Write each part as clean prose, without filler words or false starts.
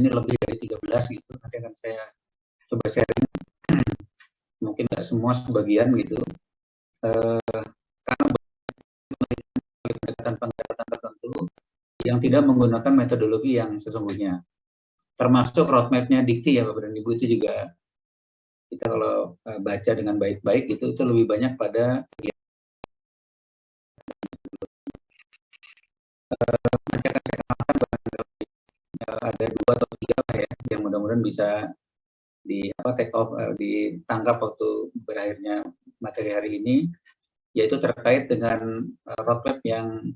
ini lebih dari 13 gitu. Nanti akan saya coba sharing, mungkin nggak semua, sebagian gitu. Karena pendekatan tertentu yang tidak menggunakan metodologi yang sesungguhnya. Termasuk roadmap-nya Dikti ya Bapak dan Ibu, itu juga kita kalau baca dengan baik-baik gitu, itu lebih banyak pada ada 2 atau 3 ya, yang mudah-mudahan bisa take off, ditangkap waktu berakhirnya materi hari ini, yaitu terkait dengan roadmap yang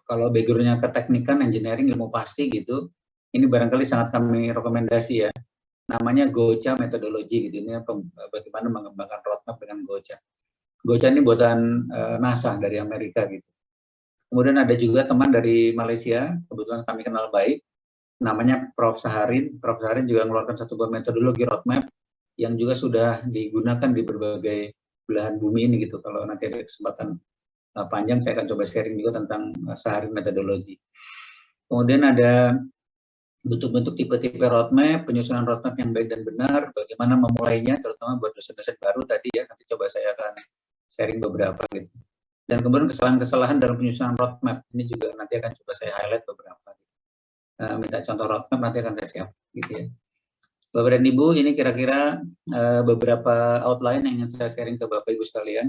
kalau background-nya keteknikan, engineering, ilmu pasti gitu, ini barangkali sangat kami rekomendasi ya. Namanya GOCA metodologi gitu. Ini bagaimana mengembangkan roadmap dengan GOCA. GOCA ini buatan NASA dari Amerika gitu. Kemudian ada juga teman dari Malaysia, kebetulan kami kenal baik, namanya Prof. Saharin. Prof. Saharin juga mengeluarkan satu buah metodologi roadmap yang juga sudah digunakan di berbagai belahan bumi ini gitu. Kalau nanti ada kesempatan panjang, saya akan coba sharing juga tentang Saharin metodologi. Kemudian ada bentuk-bentuk tipe-tipe roadmap, penyusunan roadmap yang baik dan benar, bagaimana memulainya, terutama buat dosen-dosen baru tadi ya, nanti coba saya akan sharing beberapa gitu. Dan kemudian kesalahan-kesalahan dalam penyusunan roadmap, ini juga nanti akan coba saya highlight beberapa. Minta contoh roadmap, nanti akan saya siap gitu ya. Bapak dan Ibu, ini kira-kira beberapa outline yang ingin saya sharing ke Bapak Ibu sekalian.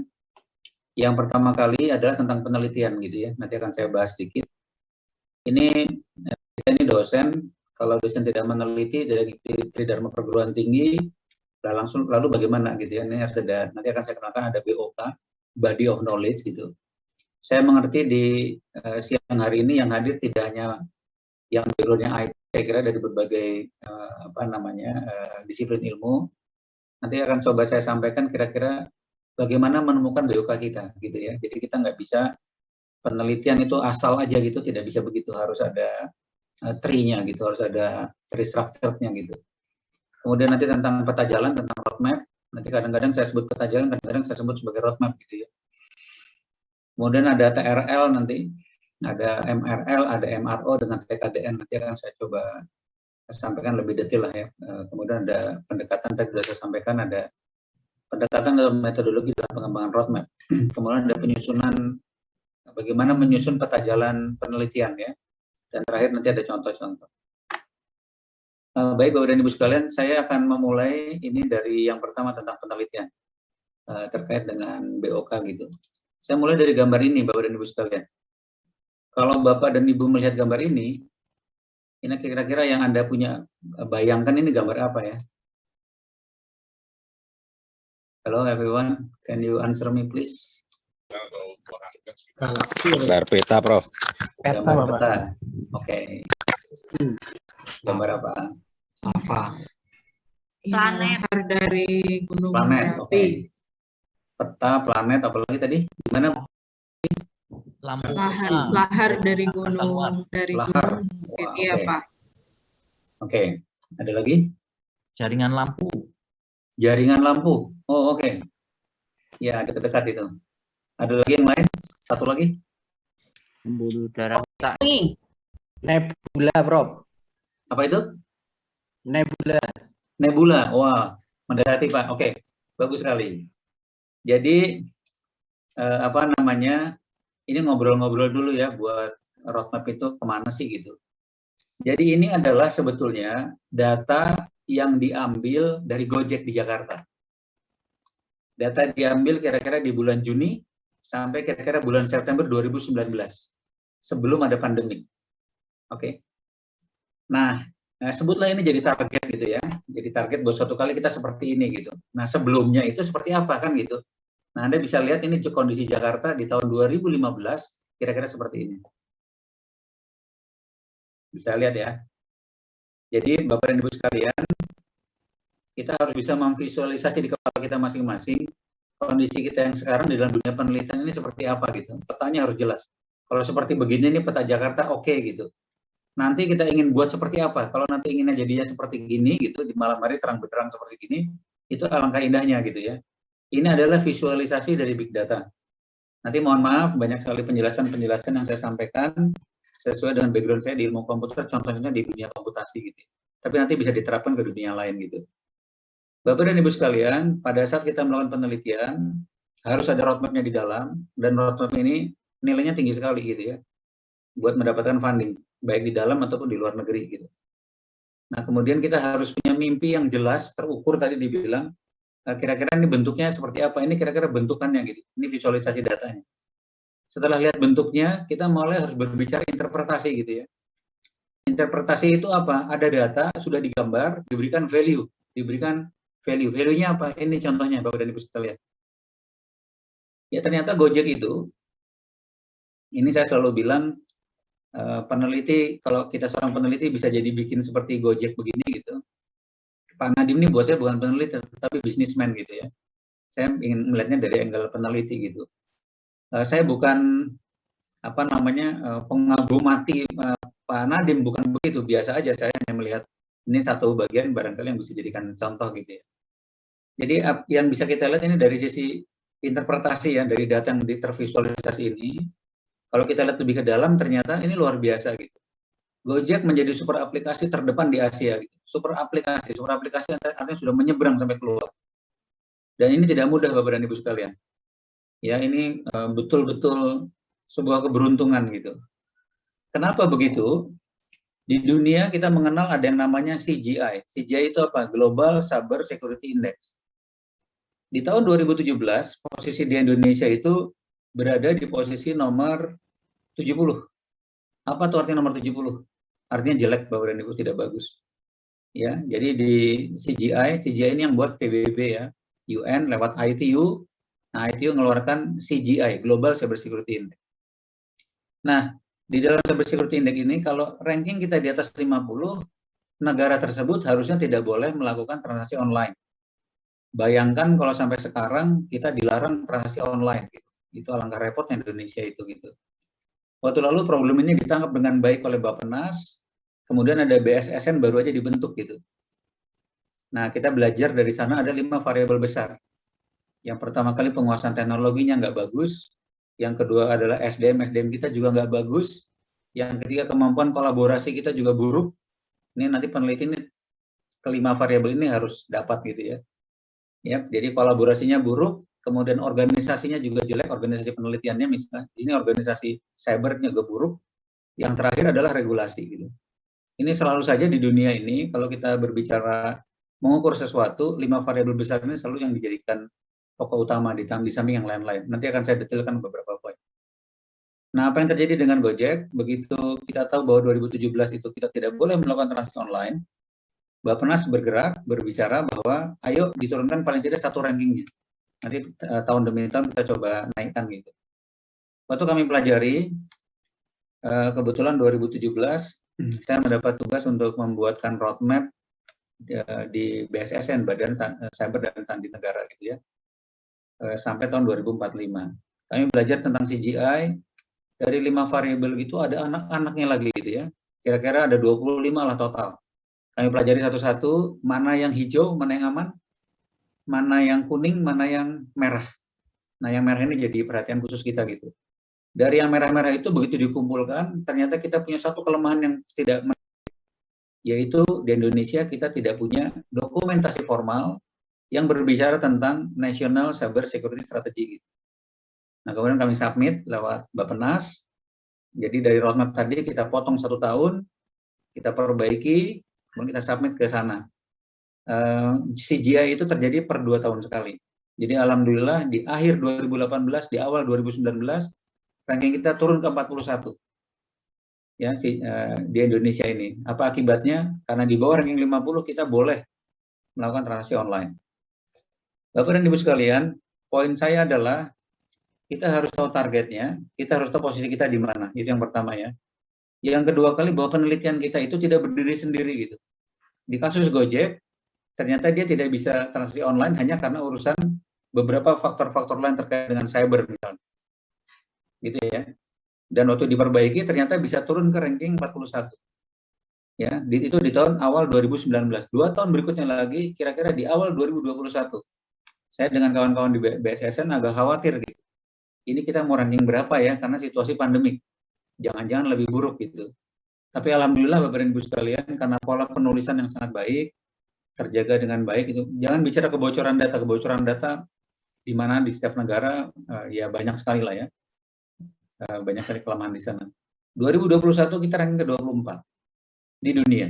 Yang pertama kali adalah tentang penelitian gitu ya, nanti akan saya bahas sedikit. Ini dosen, kalau dosen tidak meneliti dari Tridharma Perguruan Tinggi, lalu bagaimana gitu ya. Ini harus ada, nanti akan saya kenalkan ada BOK, Body of Knowledge gitu. Saya mengerti di siang hari ini yang hadir tidak hanya yang background-nya IT, saya kira dari berbagai disiplin ilmu. Nanti akan coba saya sampaikan kira-kira bagaimana menemukan BOK kita gitu ya. Jadi kita nggak bisa penelitian itu asal aja gitu, tidak bisa begitu, harus ada tree-nya gitu, harus ada tree structure-nya gitu. Kemudian nanti tentang peta jalan, tentang roadmap, nanti kadang-kadang saya sebut peta jalan, kadang-kadang saya sebut sebagai roadmap gitu ya. Kemudian ada TRL nanti, ada MRL, ada MRO dengan TKDN, nanti akan saya coba sampaikan lebih detail lah ya. Kemudian ada pendekatan, tadi sudah saya sampaikan, ada pendekatan dalam metodologi dalam pengembangan roadmap. Kemudian ada penyusunan, bagaimana menyusun peta jalan penelitian ya. Dan terakhir nanti ada contoh-contoh. Baik Bapak dan Ibu sekalian, saya akan memulai ini dari yang pertama tentang penelitian terkait dengan BOK gitu. Saya mulai dari gambar ini Bapak dan Ibu sekalian. Kalau Bapak dan Ibu melihat gambar ini kira-kira yang Anda punya bayangkan ini gambar apa ya? Hello everyone, can you answer me please? Gambar peta, Prof. Gambar peta. Oke. Gambar apa? Planet dari gunung planet. Oke. Peta, planet, apalagi tadi? Gimana? Lampu. Lahar dari gunung, lahar. Iya, Pak. Oke. Ada lagi? Jaringan lampu. Jaringan lampu. Oh, oke. Ya, dekat-dekat itu. Ada lagi yang lain? Satu lagi? Pembuluh darah otak. Nebula, Prof. Apa itu? Nebula. Nebula. Wah, mendekati Pak. Oke, bagus sekali. Jadi ini ngobrol-ngobrol dulu ya buat roadmap itu kemana sih gitu. Jadi ini adalah sebetulnya data yang diambil dari Gojek di Jakarta. Data diambil kira-kira di bulan Juni sampai kira-kira bulan September 2019, sebelum ada pandemi. Oke. Nah, sebutlah ini jadi target gitu ya. Jadi target buat suatu kali kita seperti ini gitu. Nah, sebelumnya itu seperti apa kan gitu. Nah, Anda bisa lihat ini kondisi Jakarta di tahun 2015 kira-kira seperti ini. Bisa lihat ya. Jadi Bapak dan Ibu sekalian, kita harus bisa memvisualisasi di kepala kita masing-masing kondisi kita yang sekarang di dalam dunia penelitian ini seperti apa gitu. Petanya harus jelas. Kalau seperti begini ini peta Jakarta oke gitu. Nanti kita ingin buat seperti apa? Kalau nanti inginnya jadinya seperti gini gitu, di malam hari terang benderang seperti gini, itu alangkah indahnya gitu ya. Ini adalah visualisasi dari big data. Nanti mohon maaf banyak sekali penjelasan yang saya sampaikan. sesuai dengan background saya di ilmu komputer, contohnya di dunia komputasi gitu. Tapi nanti bisa diterapkan ke dunia lain gitu. Bapak dan Ibu sekalian, pada saat kita melakukan penelitian, harus ada roadmap-nya di dalam, dan roadmap ini nilainya tinggi sekali gitu ya, buat mendapatkan funding, baik di dalam ataupun di luar negeri gitu. Nah, kemudian kita harus punya mimpi yang jelas, terukur tadi dibilang, kira-kira ini bentuknya seperti apa, ini kira-kira bentukannya gitu, ini visualisasi datanya. Setelah lihat bentuknya, kita mulai harus berbicara interpretasi gitu ya. Interpretasi itu apa? Ada data, sudah digambar, diberikan value. Value-nya apa? Ini contohnya, Bapak dan Ibu sekalian. Ya, ternyata Gojek itu, ini saya selalu bilang, peneliti, kalau kita seorang peneliti bisa jadi bikin seperti Gojek begini gitu. Pak Nadiem ini buat saya bukan peneliti, tapi bisnismen gitu ya. Saya ingin melihatnya dari angle peneliti gitu. Saya bukan pengagum mati Pak Nadiem, bukan begitu, biasa aja. Saya hanya melihat ini satu bagian barangkali yang bisa dijadikan contoh gitu ya. Jadi yang bisa kita lihat ini dari sisi interpretasi ya, dari data yang tervisualisasi ini. Kalau kita lihat lebih ke dalam, ternyata ini luar biasa gitu. Gojek menjadi super aplikasi terdepan di Asia gitu. Super aplikasi artinya sudah menyeberang sampai keluar. Dan ini tidak mudah Bapak dan Ibu sekalian. Ya, ini betul-betul sebuah keberuntungan gitu. Kenapa begitu? Di dunia kita mengenal ada yang namanya CGI. CGI itu apa? Global Cyber Security Index. Di tahun 2017, posisi di Indonesia itu berada di posisi nomor 70. Apa tuh artinya nomor 70? Artinya jelek, Bapak dan Ibu, tidak bagus. Ya, jadi di CGI ini yang buat PBB ya, UN lewat ITU. Nah, ITU mengeluarkan CGI, Global Cyber Security Index. Nah, di dalam Cyber Security Index ini, kalau ranking kita di atas 50, negara tersebut harusnya tidak boleh melakukan transaksi online. Bayangkan kalau sampai sekarang kita dilarang transaksi online, gitu. Itu alangkah repotnya Indonesia itu gitu. Waktu lalu problem ini ditangkap dengan baik oleh Bappenas, kemudian ada BSSN baru aja dibentuk gitu. Nah, kita belajar dari sana ada 5 variabel besar. Yang pertama kali penguasaan teknologinya nggak bagus, yang kedua adalah SDM kita juga nggak bagus, yang ketiga kemampuan kolaborasi kita juga buruk. Ini nanti peneliti ini kelima variabel ini harus dapat gitu ya. Ya, jadi kolaborasinya buruk, kemudian organisasinya juga jelek, organisasi penelitiannya misalnya, ini organisasi cybernya juga buruk. Yang terakhir adalah regulasi gitu. Ini selalu saja di dunia ini kalau kita berbicara mengukur sesuatu, 5 variabel besar ini selalu yang dijadikan pokok utama di samping yang lain-lain. Nanti akan saya detailkan beberapa poin. Nah, apa yang terjadi dengan Gojek? Begitu kita tahu bahwa 2017 itu kita tidak boleh melakukan transaksi online, Bappenas bergerak, berbicara bahwa ayo diturunkan paling tidak 1 rankingnya. Nanti tahun demi tahun kita coba naikkan gitu. Waktu kami pelajari, kebetulan 2017, saya mendapat tugas untuk membuatkan roadmap di BSSN, Badan Cyber dan Sandi Negara gitu ya. Sampai tahun 2045. Kami belajar tentang CGI, dari 5 variabel gitu ada anak-anaknya lagi gitu ya. Kira-kira ada 25 lah total. Kami pelajari satu-satu, mana yang hijau, mana yang aman, mana yang kuning, mana yang merah. Nah, yang merah ini jadi perhatian khusus kita gitu. Dari yang merah-merah itu begitu dikumpulkan, ternyata kita punya satu kelemahan yang tidak, yaitu di Indonesia kita tidak punya dokumentasi formal yang berbicara tentang National Cyber Security Strategy. Nah, kemudian kami submit lewat Bappenas. Jadi dari roadmap tadi kita potong 1 tahun, kita perbaiki, kemudian kita submit ke sana. CGI itu terjadi per 2 tahun sekali. Jadi alhamdulillah di akhir 2018, di awal 2019, ranking kita turun ke 41. Ya, di Indonesia ini. Apa akibatnya? Karena di bawah ranking 50 kita boleh melakukan transaksi online. Bapak dan Ibu sekalian, poin saya adalah kita harus tahu targetnya, kita harus tahu posisi kita di mana. Itu yang pertama ya. Yang kedua kali bahwa penelitian kita itu tidak berdiri sendiri gitu. Di kasus Gojek, ternyata dia tidak bisa transaksi online hanya karena urusan beberapa faktor-faktor lain terkait dengan cyber misalnya. Gitu ya. Dan waktu diperbaiki ternyata bisa turun ke ranking 41. Ya, itu di tahun awal 2019. 2 tahun berikutnya lagi, kira-kira di awal 2021. Saya dengan kawan-kawan di BSSN agak khawatir gitu. Ini kita mau ranking berapa ya, karena situasi pandemik. jangan-jangan lebih buruk gitu. Tapi alhamdulillah Bapak dan Ibu sekalian, karena pola penulisan yang sangat baik, terjaga dengan baik itu. Jangan bicara kebocoran data di mana di setiap negara ya banyak sekali lah ya. Banyak sekali kelemahan di sana. 2021 kita ranking ke-24 di dunia.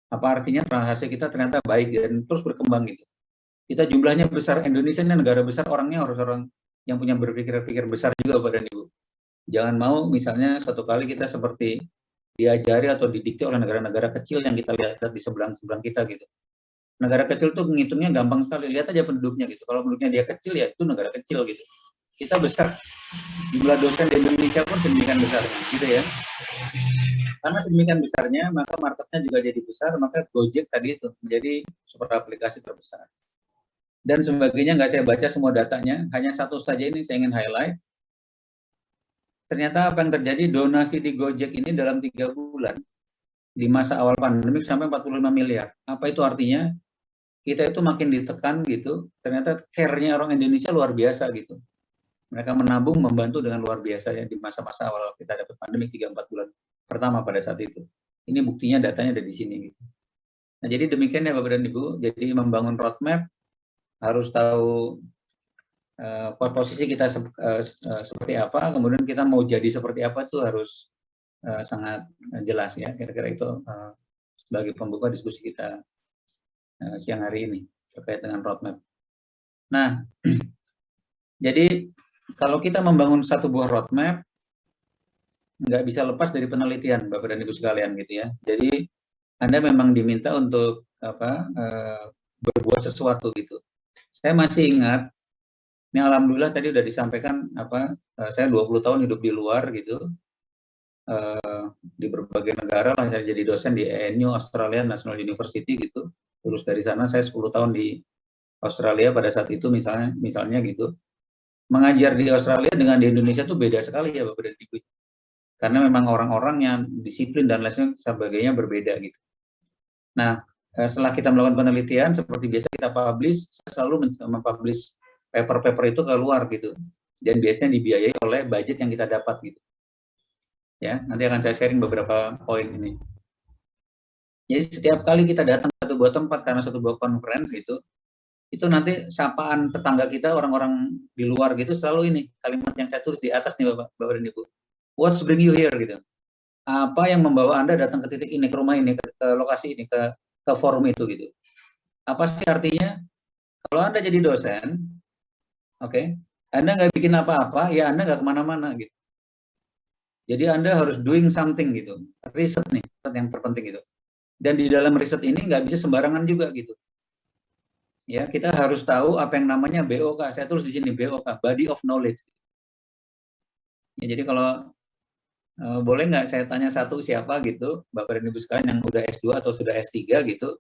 Apa artinya transaksi kita ternyata baik dan terus berkembang gitu. Kita jumlahnya besar, Indonesia ini negara besar, orangnya harus orang yang punya berpikir besar juga Bapak dan Ibu. Jangan mau misalnya satu kali kita seperti diajari atau didikte oleh negara-negara kecil yang kita lihat di seberang kita gitu. Negara kecil tuh ngitungnya gampang sekali, lihat aja penduduknya gitu. Kalau penduduknya dia kecil ya itu negara kecil gitu. Kita besar, jumlah dosen di Indonesia pun sedemikian besarnya gitu ya. Karena sedemikian besarnya, maka marketnya juga jadi besar, maka Gojek tadi itu menjadi super aplikasi terbesar. Dan sebagainya, nggak saya baca semua datanya, hanya satu saja ini saya ingin highlight. Ternyata apa yang terjadi, donasi di Gojek ini dalam 3 bulan, di masa awal pandemi sampai 45 miliar. Apa itu artinya? Kita itu makin ditekan gitu, ternyata care-nya orang Indonesia luar biasa gitu. Mereka menabung, membantu dengan luar biasa ya di masa-masa awal kita dapat pandemi 3-4 bulan pertama pada saat itu. Ini buktinya, datanya ada di sini gitu. Nah, jadi demikian ya Bapak dan Ibu. Jadi membangun roadmap harus tahu posisi kita seperti apa, kemudian kita mau jadi seperti apa itu harus sangat jelas ya. Kira-kira itu sebagai pembuka diskusi kita siang hari ini terkait dengan roadmap. Nah, jadi kalau kita membangun satu buah roadmap, nggak bisa lepas dari penelitian, Bapak dan Ibu sekalian gitu ya. Jadi Anda memang diminta untuk berbuat sesuatu gitu. Saya masih ingat, ini alhamdulillah tadi udah disampaikan saya 20 tahun hidup di luar gitu, di berbagai negara lah, saya jadi dosen di ANU Australian National University gitu. Lulus dari sana, saya 10 tahun di Australia pada saat itu misalnya gitu. Mengajar di Australia dengan di Indonesia tuh beda sekali ya Bapak dan Ibu. Karena memang orang-orang yang disiplin dan lain sebagainya berbeda gitu. Nah, setelah kita melakukan penelitian, seperti biasa kita publish, saya selalu mempublish paper-paper itu keluar gitu. Dan biasanya dibiayai oleh budget yang kita dapat gitu. Ya, nanti akan saya sharing beberapa poin ini. Jadi setiap kali kita datang ke satu buah tempat karena satu buah conference gitu, itu nanti sapaan tetangga kita, orang-orang di luar gitu selalu ini kalimat yang saya tulis di atas nih Bapak dan Ibu. What's bring you here gitu. Apa yang membawa Anda datang ke titik ini, ke rumah ini, ke lokasi ini, ke forum itu gitu. Apa sih artinya? Kalau Anda jadi dosen, oke, Anda nggak bikin apa-apa, ya Anda nggak kemana-mana gitu. Jadi Anda harus doing something gitu. Riset nih, yang terpenting itu. Dan di dalam riset ini nggak bisa sembarangan juga gitu. Ya, kita harus tahu apa yang namanya BOK. Saya tulis di sini BOK, Body of Knowledge. Ya, jadi kalau boleh nggak saya tanya satu siapa gitu, Bapak dan Ibu sekalian yang udah S2 atau sudah S3 gitu,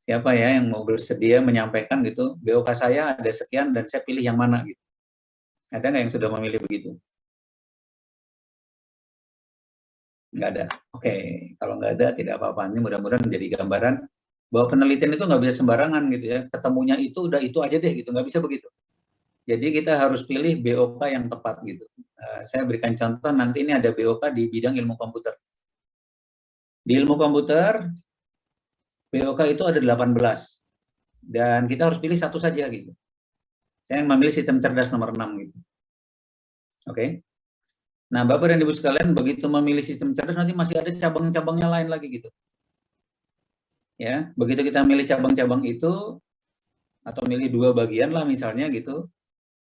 siapa ya yang mau bersedia menyampaikan gitu, BOK saya ada sekian dan saya pilih yang mana gitu. Ada nggak yang sudah memilih begitu? Nggak ada. Oke, kalau nggak ada tidak apa-apa. Ini mudah-mudahan menjadi gambaran bahwa penelitian itu nggak bisa sembarangan gitu ya. Ketemunya itu udah itu aja deh gitu, nggak bisa begitu. Jadi kita harus pilih BOK yang tepat gitu. Saya berikan contoh, nanti ini ada BOK di bidang ilmu komputer. Di ilmu komputer, BOK itu ada 18. Dan kita harus pilih satu saja gitu. Saya memilih sistem cerdas nomor 6 gitu. Oke. Nah, Bapak dan Ibu sekalian, begitu memilih sistem cerdas nanti masih ada cabang-cabangnya lain lagi gitu. Ya, begitu kita milih cabang-cabang itu atau milih 2 bagian lah misalnya gitu.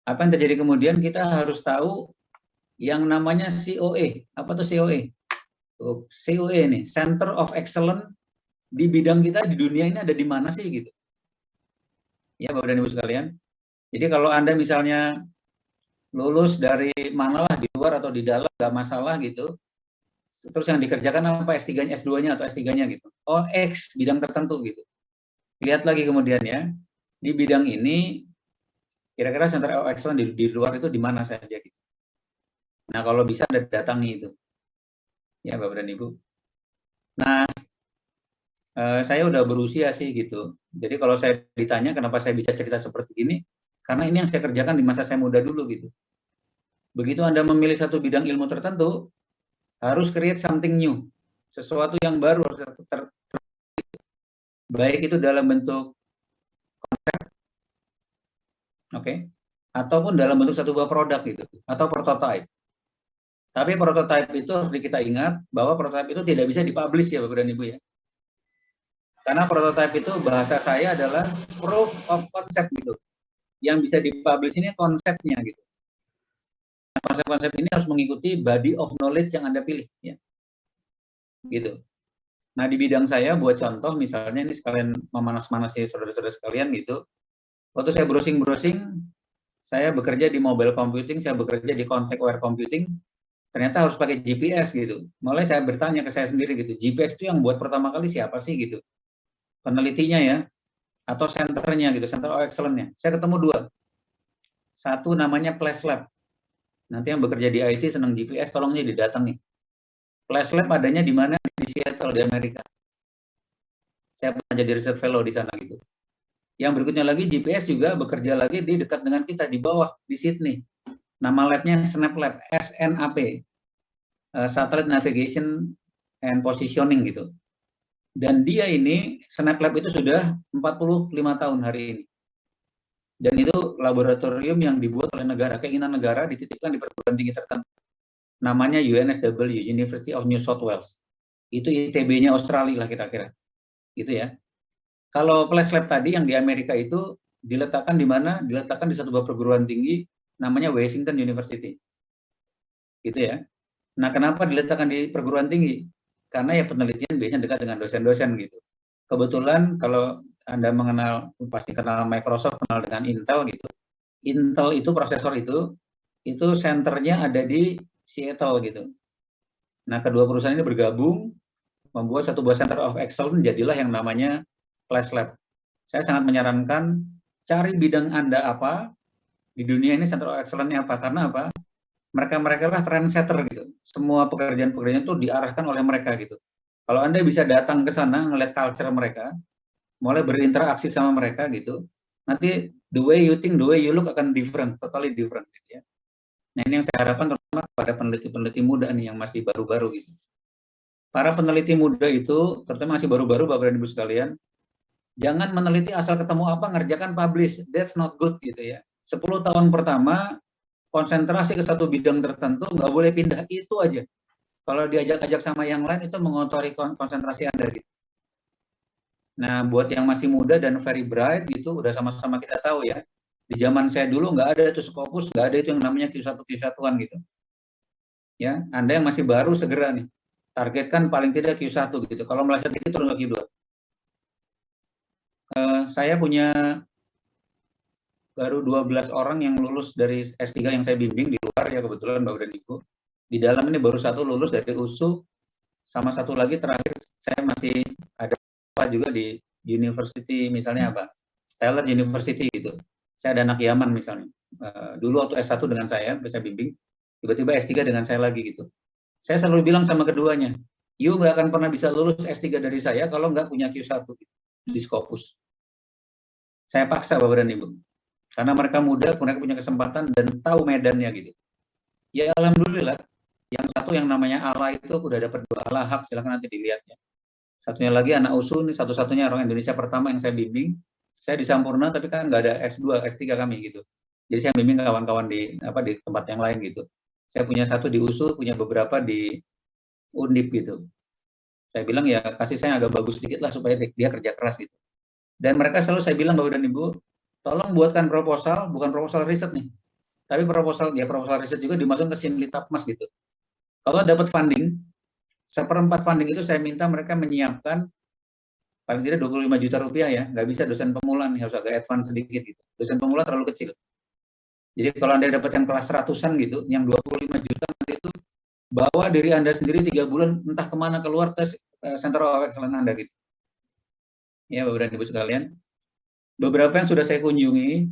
Apa yang terjadi kemudian, kita harus tahu yang namanya COE. Apa tuh COE? COE nih, Center of Excellence di bidang kita di dunia ini ada di mana sih gitu. Ya, Bapak dan Ibu sekalian. Jadi kalau Anda misalnya lulus dari manalah di luar atau di dalam, nggak masalah gitu. Terus yang dikerjakan apa S3-nya, S2-nya atau S3-nya gitu. Oh, X bidang tertentu gitu. Lihat lagi kemudian ya, di bidang ini kira-kira Center of Excellence di luar itu di mana saja gitu. Nah, kalau bisa ada datangi itu. Ya, Bapak dan Ibu. Nah, saya udah berusia sih gitu. Jadi kalau saya ditanya kenapa saya bisa cerita seperti ini, karena ini yang saya kerjakan di masa saya muda dulu gitu. Begitu Anda memilih satu bidang ilmu tertentu, harus create something new, sesuatu yang baru, baik itu dalam bentuk konsep, oke, ataupun dalam bentuk satu buah produk gitu, atau prototype. Tapi prototype itu harus kita ingat bahwa prototype itu tidak bisa dipublish ya Bapak dan Ibu ya. Karena prototype itu bahasa saya adalah proof of concept gitu. Yang bisa dipublish ini konsepnya gitu. Konsep-konsep ini harus mengikuti body of knowledge yang Anda pilih ya. Gitu. Nah, di bidang saya buat contoh misalnya ini sekalian memanas-manasi saudara-saudara sekalian gitu. Waktu saya browsing-browsing, saya bekerja di mobile computing, saya bekerja di contact aware computing, ternyata harus pakai GPS gitu. Mulai saya bertanya ke saya sendiri gitu, GPS itu yang buat pertama kali siapa sih gitu? Penelitinya ya, atau senternya gitu, center of excellence-nya. Saya ketemu dua. Satu namanya Flash Lab. Nanti yang bekerja di IT senang GPS, tolongnya didatangi. Flash Lab adanya di mana? Di Seattle, di Amerika. Saya pernah jadi research fellow di sana gitu. Yang berikutnya lagi GPS juga bekerja lagi di dekat dengan kita di bawah di Sydney. Nama labnya Snap Lab, SNAP, Satellite Navigation and Positioning gitu. Dan dia ini Snap Lab itu sudah 45 tahun hari ini. Dan itu laboratorium yang dibuat oleh negara, keinginan negara dititipkan di perguruan tinggi tertentu. Namanya UNSW, University of New South Wales. Itu ITB-nya Australia lah kira-kira. Gitu ya. Kalau Flash Lab tadi yang di Amerika itu diletakkan di mana? Diletakkan di satu buah perguruan tinggi namanya Washington University. Gitu ya. Nah, kenapa diletakkan di perguruan tinggi? Karena ya penelitian biasanya dekat dengan dosen-dosen gitu. Kebetulan kalau Anda mengenal, pasti kenal Microsoft, kenal dengan Intel gitu. Intel itu prosesor itu senternya ada di Seattle gitu. Nah, kedua perusahaan ini bergabung membuat satu buah center of excellence, jadilah yang namanya Flash Lab. Saya sangat menyarankan cari bidang Anda apa di dunia ini, center of excellence-nya apa, karena apa? Mereka lah trendsetter gitu. Semua pekerjaan-pekerjaan itu diarahkan oleh mereka gitu. Kalau Anda bisa datang ke sana ngeliat culture mereka, mulai berinteraksi sama mereka gitu, nanti the way you think, the way you look akan different, totally different gitu ya. Nah, ini yang saya harapkan terutama pada peneliti-peneliti muda nih yang masih baru-baru gitu. Para peneliti muda itu, terutama masih baru-baru Bapak dan Ibu sekalian, jangan meneliti asal ketemu apa, ngerjakan publish. That's not good gitu ya. 10 tahun pertama, konsentrasi ke satu bidang tertentu, nggak boleh pindah, itu aja. Kalau diajak-ajak sama yang lain, itu mengotori konsentrasi Anda gitu. Nah, buat yang masih muda dan very bright gitu, udah sama-sama kita tahu ya. Di zaman saya dulu nggak ada itu Scopus, nggak ada itu yang namanya Q1 Q1-an gitu. Ya, Anda yang masih baru segera nih. Targetkan paling tidak Q1 gitu. Kalau meleset dikit turun ke Q2. Saya punya baru 12 orang yang lulus dari S3 yang saya bimbing di luar ya kebetulan Bapak dan Ibu. Di dalam ini baru satu lulus dari USU, sama satu lagi terakhir saya masih ada juga di university misalnya apa? Taylor University gitu. Saya ada anak Yaman misalnya. Dulu waktu S1 dengan saya bimbing, tiba-tiba S3 dengan saya lagi gitu. Saya selalu bilang sama keduanya, you nggak akan pernah bisa lulus S3 dari saya kalau nggak punya Q1 di Scopus. Saya paksa Bapak dan Ibu. Karena mereka muda, mereka punya kesempatan dan tahu medannya gitu. Ya alhamdulillah, yang satu yang namanya Ala itu udah dapat 2 lahap, silakan nanti dilihatnya. Satunya lagi anak USU, ini satu-satunya orang Indonesia pertama yang saya bimbing. Saya di Sampurna tapi kan nggak ada S2, S3 kami gitu. Jadi saya bimbing kawan-kawan di tempat yang lain gitu. Saya punya satu di USU, punya beberapa di Undip gitu. Saya bilang ya kasih saya agak bagus sedikit lah supaya dia kerja keras gitu. Dan mereka selalu saya bilang Bapak dan Ibu, tolong buatkan proposal, bukan proposal riset nih. Tapi proposal riset juga dimasukkan ke Simlitapmas gitu. Kalau dapat funding, 1/4 funding itu saya minta mereka menyiapkan paling tidak 25 juta rupiah ya. Nggak bisa dosen pemula nih, harus agak advance sedikit gitu. Dosen pemula terlalu kecil. Jadi kalau Anda dapatkan kelas 100-an gitu, yang 25 juta nanti itu bawa diri Anda sendiri 3 bulan entah kemana keluar ke Center of Excellence Anda gitu. Ya Bapak dan Ibu sekalian. Beberapa yang sudah saya kunjungi,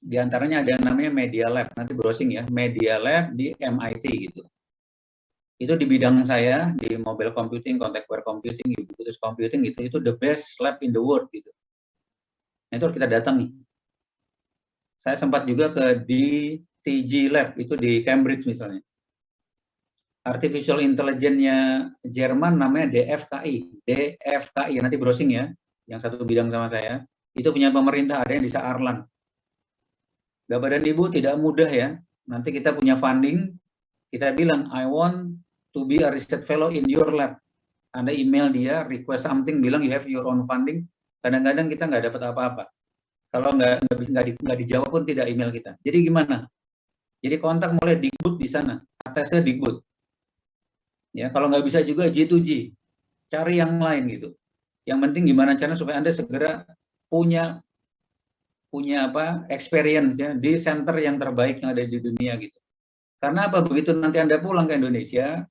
diantaranya ada yang namanya Media Lab, nanti browsing ya, Media Lab di MIT gitu. Itu di bidang saya, di mobile computing, contact aware computing, ubiquitous computing gitu, itu the best lab in the world gitu. Nah itu harus kita datang nih. Saya sempat juga ke DTG Lab, itu di Cambridge misalnya. artificial intelligence-nya Jerman namanya DFKI, nanti browsing ya, yang satu bidang sama saya, itu punya pemerintah, ada yang di Saarland. Bapak dan Ibu tidak mudah ya, nanti kita punya funding, kita bilang, I want to be a research fellow in your lab. Anda email dia, request something, bilang you have your own funding, kadang-kadang kita nggak dapat apa-apa. Kalau nggak dijawab pun tidak email kita. Jadi gimana? Jadi kontak mulai Dikbud di sana, atasnya Dikbud. Ya, kalau nggak bisa juga G2G, cari yang lain gitu. Yang penting gimana caranya supaya Anda segera punya experience ya di center yang terbaik yang ada di dunia gitu. Karena apa? Begitu nanti Anda pulang ke Indonesia,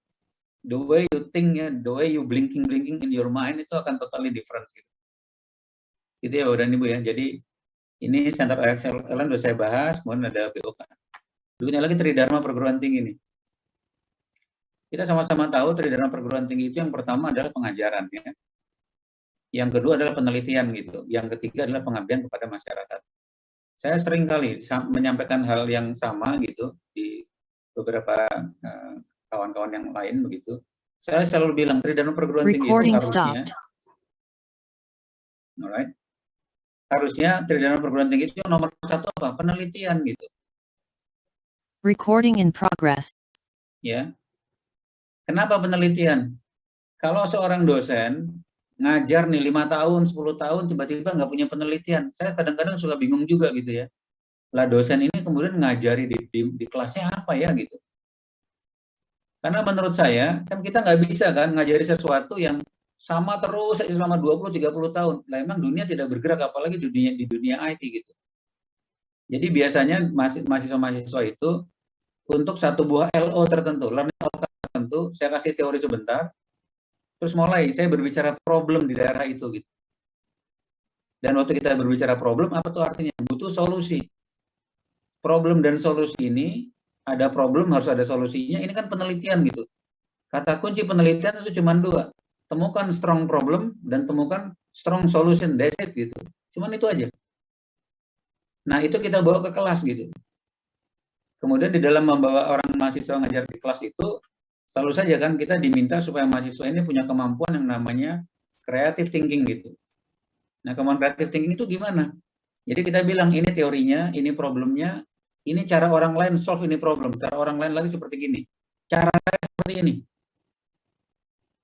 the way you think ya, the way you blinking in your mind itu akan totally different gitu. Itu ya Bapak dan Ibu ya. Jadi ini Center of Excellence sudah saya bahas, kemudian ada BOK. Berikutnya lagi Tridharma Perguruan Tinggi ini. Kita sama-sama tahu Tridharma Perguruan Tinggi itu yang pertama adalah pengajaran ya. Yang kedua adalah penelitian gitu. Yang ketiga adalah pengabdian kepada masyarakat. Saya sering kali menyampaikan hal yang sama gitu di beberapa kawan-kawan yang lain begitu. Saya selalu bilang Tridharma Perguruan Tinggi itu harusnya, alright, harusnya Tridharma Perguruan Tinggi itu nomor satu apa? Penelitian gitu. Recording in progress. Ya. Kenapa penelitian? Kalau seorang dosen ngajar nih 5 tahun, 10 tahun, tiba-tiba nggak punya penelitian, saya kadang-kadang suka bingung juga gitu ya. Lah dosen ini kemudian ngajari di kelasnya apa ya gitu. Karena menurut saya, kan kita nggak bisa kan ngajari sesuatu yang sama terus selama 20-30 tahun. Lah emang dunia tidak bergerak, apalagi di dunia IT gitu. Jadi biasanya mahasiswa-mahasiswa itu untuk satu buah LO tertentu, learning outcome tertentu, saya kasih teori sebentar, terus mulai saya berbicara problem di daerah itu gitu. Dan waktu kita berbicara problem, apa tuh artinya? Butuh solusi. Problem dan solusi ini, ada problem harus ada solusinya, ini kan penelitian gitu. Kata kunci penelitian itu cuma 2, temukan strong problem dan temukan strong solution, that's it gitu. Cuman itu aja. Nah itu kita bawa ke kelas gitu. Kemudian di dalam membawa orang mahasiswa ngajar di kelas itu, selalu saja kan kita diminta supaya mahasiswa ini punya kemampuan yang namanya creative thinking gitu. Nah kemampuan creative thinking itu gimana? Jadi kita bilang ini teorinya, ini problemnya, ini cara orang lain solve ini problem, cara orang lain lagi seperti gini, cara saya seperti ini,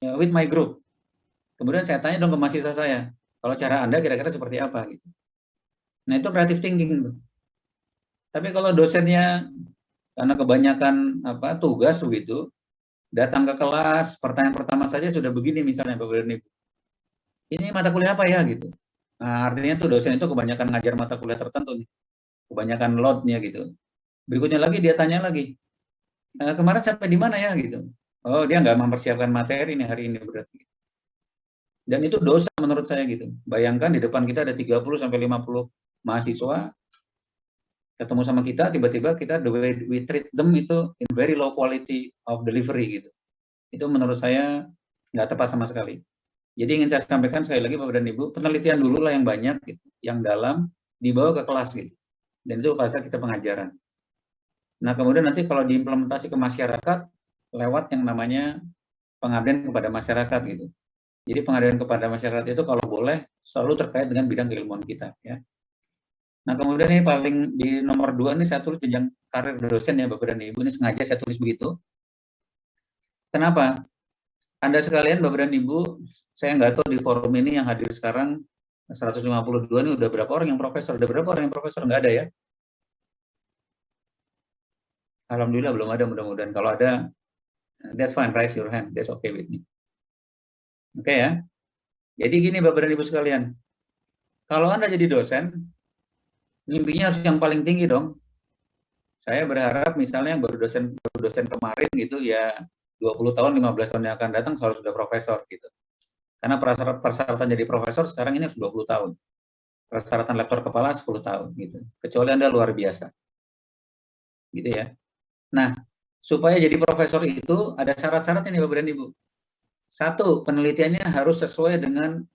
ya, with my group. Kemudian saya tanya dong ke mahasiswa saya, kalau cara Anda kira-kira seperti apa gitu. Nah itu creative thinking tuh. Tapi kalau dosennya karena kebanyakan tugas begitu, datang ke kelas, pertanyaan pertama saja sudah begini misalnya Bapak dan Ibu. Ini mata kuliah apa ya gitu. Nah, artinya tuh dosen itu kebanyakan ngajar mata kuliah tertentu nih. Kebanyakan load-nya gitu. Berikutnya lagi dia tanya lagi, kemarin sampai di mana ya gitu. Oh, dia nggak mempersiapkan materi nih hari ini berarti. Dan itu dosa menurut saya gitu. Bayangkan di depan kita ada 30 sampai 50 mahasiswa ketemu sama kita, tiba-tiba kita the way we treat them itu in very low quality of delivery gitu. Itu menurut saya nggak tepat sama sekali. Jadi ingin saya sampaikan sekali lagi Bapak dan Ibu, penelitian dulu lah yang banyak, gitu, yang dalam, dibawa ke kelas gitu. Dan itu pada saat kita pengajaran. Nah kemudian nanti kalau diimplementasi ke masyarakat, lewat yang namanya pengabdian kepada masyarakat gitu. Jadi pengabdian kepada masyarakat itu kalau boleh selalu terkait dengan bidang keilmuan kita ya. Nah kemudian ini paling di nomor 2 ini saya tulis jenjang karir dosen ya Bapak dan Ibu, ini sengaja saya tulis begitu. Kenapa? Anda sekalian Bapak dan Ibu, saya nggak tahu di forum ini yang hadir sekarang 152 ini udah berapa orang yang profesor? Udah berapa orang yang profesor? Nggak ada ya? Alhamdulillah belum ada, mudah-mudahan. Kalau ada, that's fine, raise your hand, that's okay with me. Oke ya? Jadi gini Bapak dan Ibu sekalian, kalau Anda jadi dosen, mimpinya harus yang paling tinggi dong. Saya berharap misalnya yang baru dosen kemarin gitu ya 20 tahun, 15 tahun yang akan datang harus sudah profesor gitu. Karena persyaratan jadi profesor sekarang ini harus 20 tahun. Persyaratan lektor kepala 10 tahun gitu. Kecuali Anda luar biasa. Gitu ya. Nah, supaya jadi profesor itu ada syarat-syaratnya nih Bapak dan Ibu. 1, penelitiannya harus sesuai dengan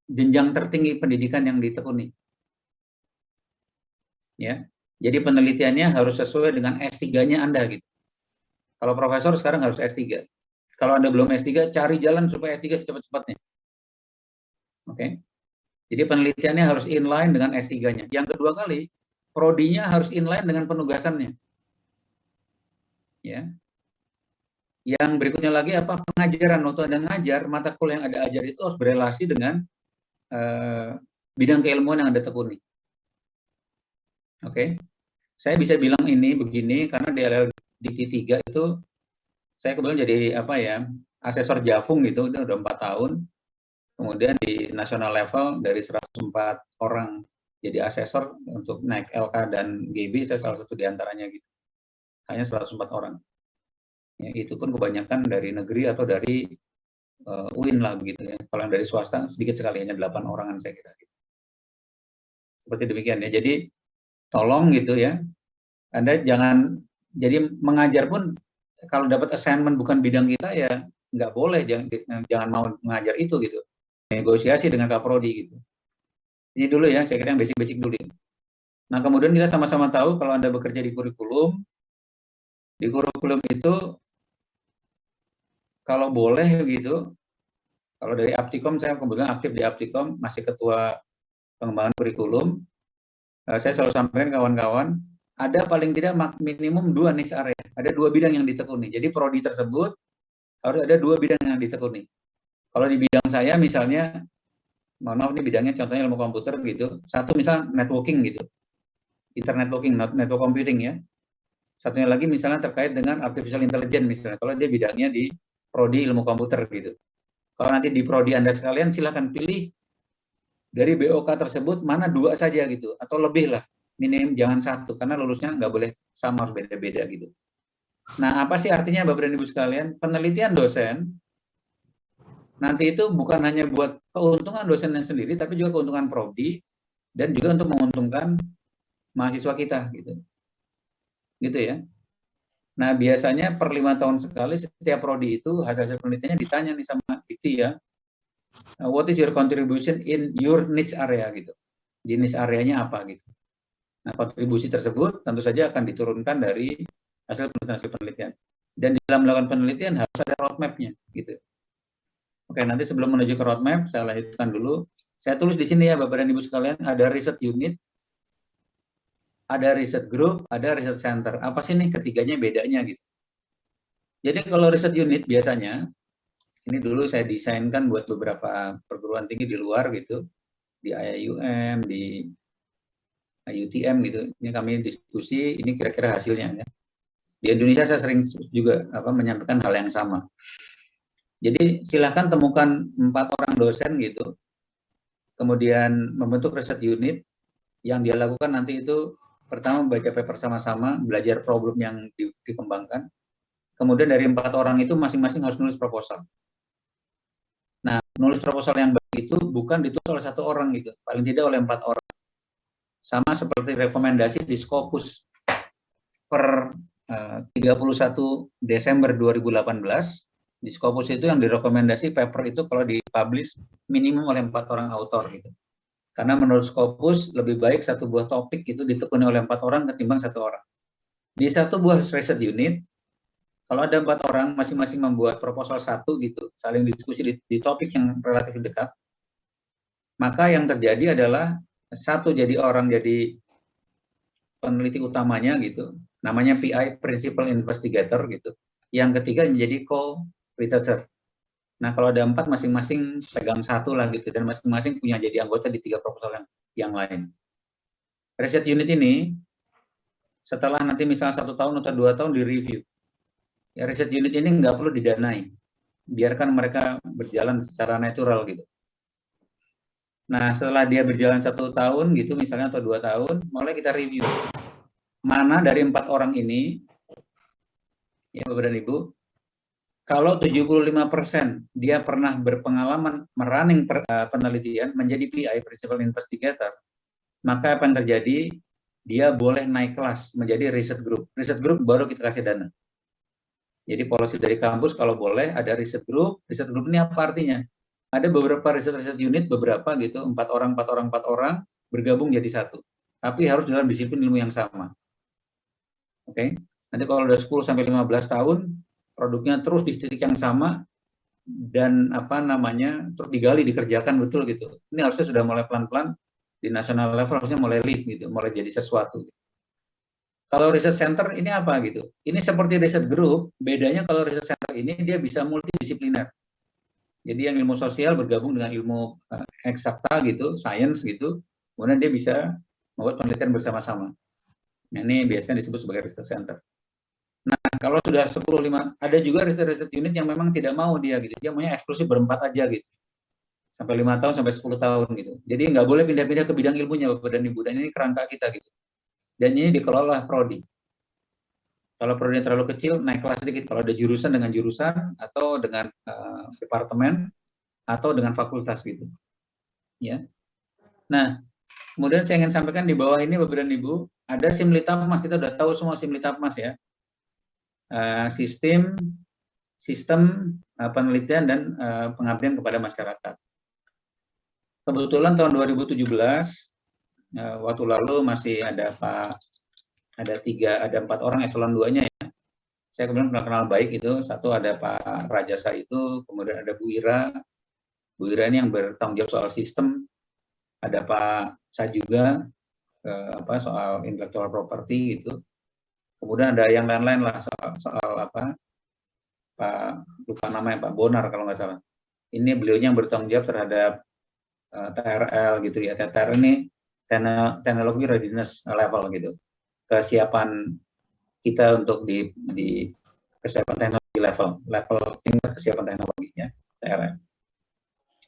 jenjang tertinggi pendidikan yang ditekuni. Ya. Jadi penelitiannya harus sesuai dengan S3-nya Anda gitu. Kalau profesor sekarang harus S3. Kalau Anda belum S3, cari jalan supaya S3 secepat-cepatnya. Oke. Jadi penelitiannya harus inline dengan S3-nya. Yang kedua kali, prodinya harus inline dengan penugasannya. Ya. Yang berikutnya lagi apa? Pengajaran. Waktu Anda ngajar, mata kuliah yang Anda ajar itu harus berelasi dengan bidang keilmuan yang Anda tekuni. Oke. Saya bisa bilang ini begini karena di LLDT 3 itu saya kebetulan jadi asesor Javung gitu, udah 4 tahun. Kemudian di nasional level dari 104 orang jadi asesor untuk naik LK dan GB, saya salah satu diantaranya gitu. Hanya 104 orang. Ya, itu pun kebanyakan dari negeri atau dari UIN lah begitu ya. Kalau yang dari swasta sedikit sekali, hanya 8 orangan saya kira. Seperti demikian ya. Jadi tolong gitu ya, Anda jangan, jadi mengajar pun kalau dapat assignment bukan bidang kita ya nggak boleh, jangan mau mengajar itu gitu. Negosiasi dengan Kaprodi gitu. Ini dulu ya, saya kira yang basic-basic dulu. Nah, kemudian kita sama-sama tahu kalau Anda bekerja di kurikulum itu kalau boleh gitu, kalau dari Aptikom, saya kebetulan aktif di Aptikom, masih ketua pengembangan kurikulum, saya selalu sampaikan kawan-kawan, ada paling tidak minimum 2 niche area, ada 2 bidang yang ditekuni. Jadi prodi tersebut harus ada 2 bidang yang ditekuni. Kalau di bidang saya misalnya, mohon maaf ini bidangnya contohnya ilmu komputer gitu, satu misal networking gitu, internet networking, network computing ya. Satunya lagi misalnya terkait dengan artificial intelligence misalnya, kalau dia bidangnya di prodi ilmu komputer gitu. Kalau nanti di prodi Anda sekalian silakan pilih dari BOK tersebut mana 2 saja gitu, atau lebih lah, minim jangan 1, karena lulusnya nggak boleh sama, harus beda-beda gitu. Nah, apa sih artinya Bapak dan Ibu sekalian? Penelitian dosen nanti itu bukan hanya buat keuntungan dosennya sendiri, tapi juga keuntungan prodi dan juga untuk menguntungkan mahasiswa kita gitu. Gitu ya. Nah, biasanya per 5 tahun sekali setiap prodi itu hasil penelitiannya ditanya nih sama Dikti ya. What is your contribution in your niche area gitu. Di niche areanya apa gitu. Nah, kontribusi tersebut tentu saja akan diturunkan dari hasil penelitian. Dan di dalam melakukan penelitian harus ada roadmap-nya gitu. Oke, nanti sebelum menuju ke roadmap, saya lanjutkan dulu. Saya tulis di sini ya, Bapak dan Ibu sekalian, ada riset unit, ada riset group, ada riset center. Apa sih nih ketiganya bedanya gitu? Jadi kalau riset unit biasanya, ini dulu saya desainkan buat beberapa perguruan tinggi di luar gitu, di IAIUM, di UTM gitu. Ini kami diskusi, ini kira-kira hasilnya ya. Di Indonesia saya sering juga menyampaikan hal yang sama. Jadi silahkan temukan 4 orang dosen gitu, kemudian membentuk riset unit, yang dia lakukan nanti itu pertama membaca paper sama-sama, belajar problem yang dikembangkan, kemudian dari 4 orang itu masing-masing harus nulis proposal. Nah, nulis proposal yang baik itu bukan ditulis oleh 1 orang gitu, paling tidak oleh 4 orang. Sama seperti rekomendasi di Scopus per 31 Desember 2018, di Scopus itu yang direkomendasi paper itu kalau dipublish minimum oleh 4 orang autor gitu. Karena menurut Scopus lebih baik 1 buah topik itu ditekuni oleh 4 orang ketimbang 1 orang. Di 1 buah riset unit, kalau ada 4 orang masing-masing membuat proposal 1 gitu, saling diskusi di topik yang relatif dekat, maka yang terjadi adalah 1 jadi peneliti utamanya gitu, namanya PI, Principal Investigator gitu. Yang ketiga menjadi co-researcher. Nah, kalau ada 4 masing-masing pegang 1 lah gitu, dan masing-masing punya jadi anggota di 3 proposal yang lain. Riset unit ini setelah nanti misalnya 1 tahun atau 2 tahun direview. Ya, riset unit ini nggak perlu didanai, biarkan mereka berjalan secara natural gitu. Nah, setelah dia berjalan 1 tahun gitu misalnya atau 2 tahun, mulai kita review. Mana dari 4 orang ini, ya Bapak dan Ibu, kalau 75% dia pernah berpengalaman merunning penelitian menjadi PI, Principal Investigator, maka apa yang terjadi? Dia boleh naik kelas menjadi riset group. Riset group baru kita kasih dana. Jadi policy dari kampus kalau boleh ada riset group. Riset group ini apa artinya? Ada beberapa riset unit, beberapa gitu, 4 orang bergabung jadi 1. Tapi harus dalam disiplin ilmu yang sama. Oke. Nah, Nanti kalau udah 10 sampai 15 tahun, produknya terus di titik yang sama dan terus digali, dikerjakan betul gitu. Ini harusnya sudah mulai pelan-pelan di nasional level, harusnya mulai lead gitu, mulai jadi sesuatu. Kalau riset center ini apa gitu? Ini seperti riset group, bedanya kalau riset center ini dia bisa multidisipliner. Jadi yang ilmu sosial bergabung dengan ilmu eksakta gitu, sains gitu, kemudian dia bisa membuat penelitian bersama-sama. Nah, ini biasanya disebut sebagai research center. Nah, kalau sudah 10-5, ada juga riset unit yang memang tidak mau dia gitu. Dia maunya eksklusif berempat aja gitu. Sampai 5 tahun, sampai 10 tahun gitu. Jadi nggak boleh pindah-pindah ke bidang ilmunya, Bapak dan Ibu. Dan ini kerangka kita gitu. Dan ini dikelola prodi. Kalau prodi terlalu kecil, naik kelas sedikit. Kalau ada jurusan dengan jurusan, atau dengan departemen, atau dengan fakultas gitu. Ya. Nah, kemudian saya ingin sampaikan di bawah ini Bapak dan Ibu, ada Simlitapmas, kita udah tahu semua Simlitapmas ya. Sistem penelitian dan pengabdian kepada masyarakat. Kebetulan tahun 2017, waktu lalu masih ada 4 orang eselon 2-nya ya. Saya kemudian kenal baik itu, satu ada Pak Rajasa itu, kemudian ada Bu Ira. Bu Ira ini yang bertanggung jawab soal sistem. Ada Pak Sajuga soal intellectual property gitu. Kemudian ada yang lain-lain lah soal Pak lupa namanya, Pak Bonar kalau nggak salah. Ini beliaunya yang bertanggung jawab terhadap TRL gitu ya. TRL ini teknologi readiness level gitu. Kesiapan kita untuk di kesiapan teknologi level tingkat kesiapan teknologinya TRL.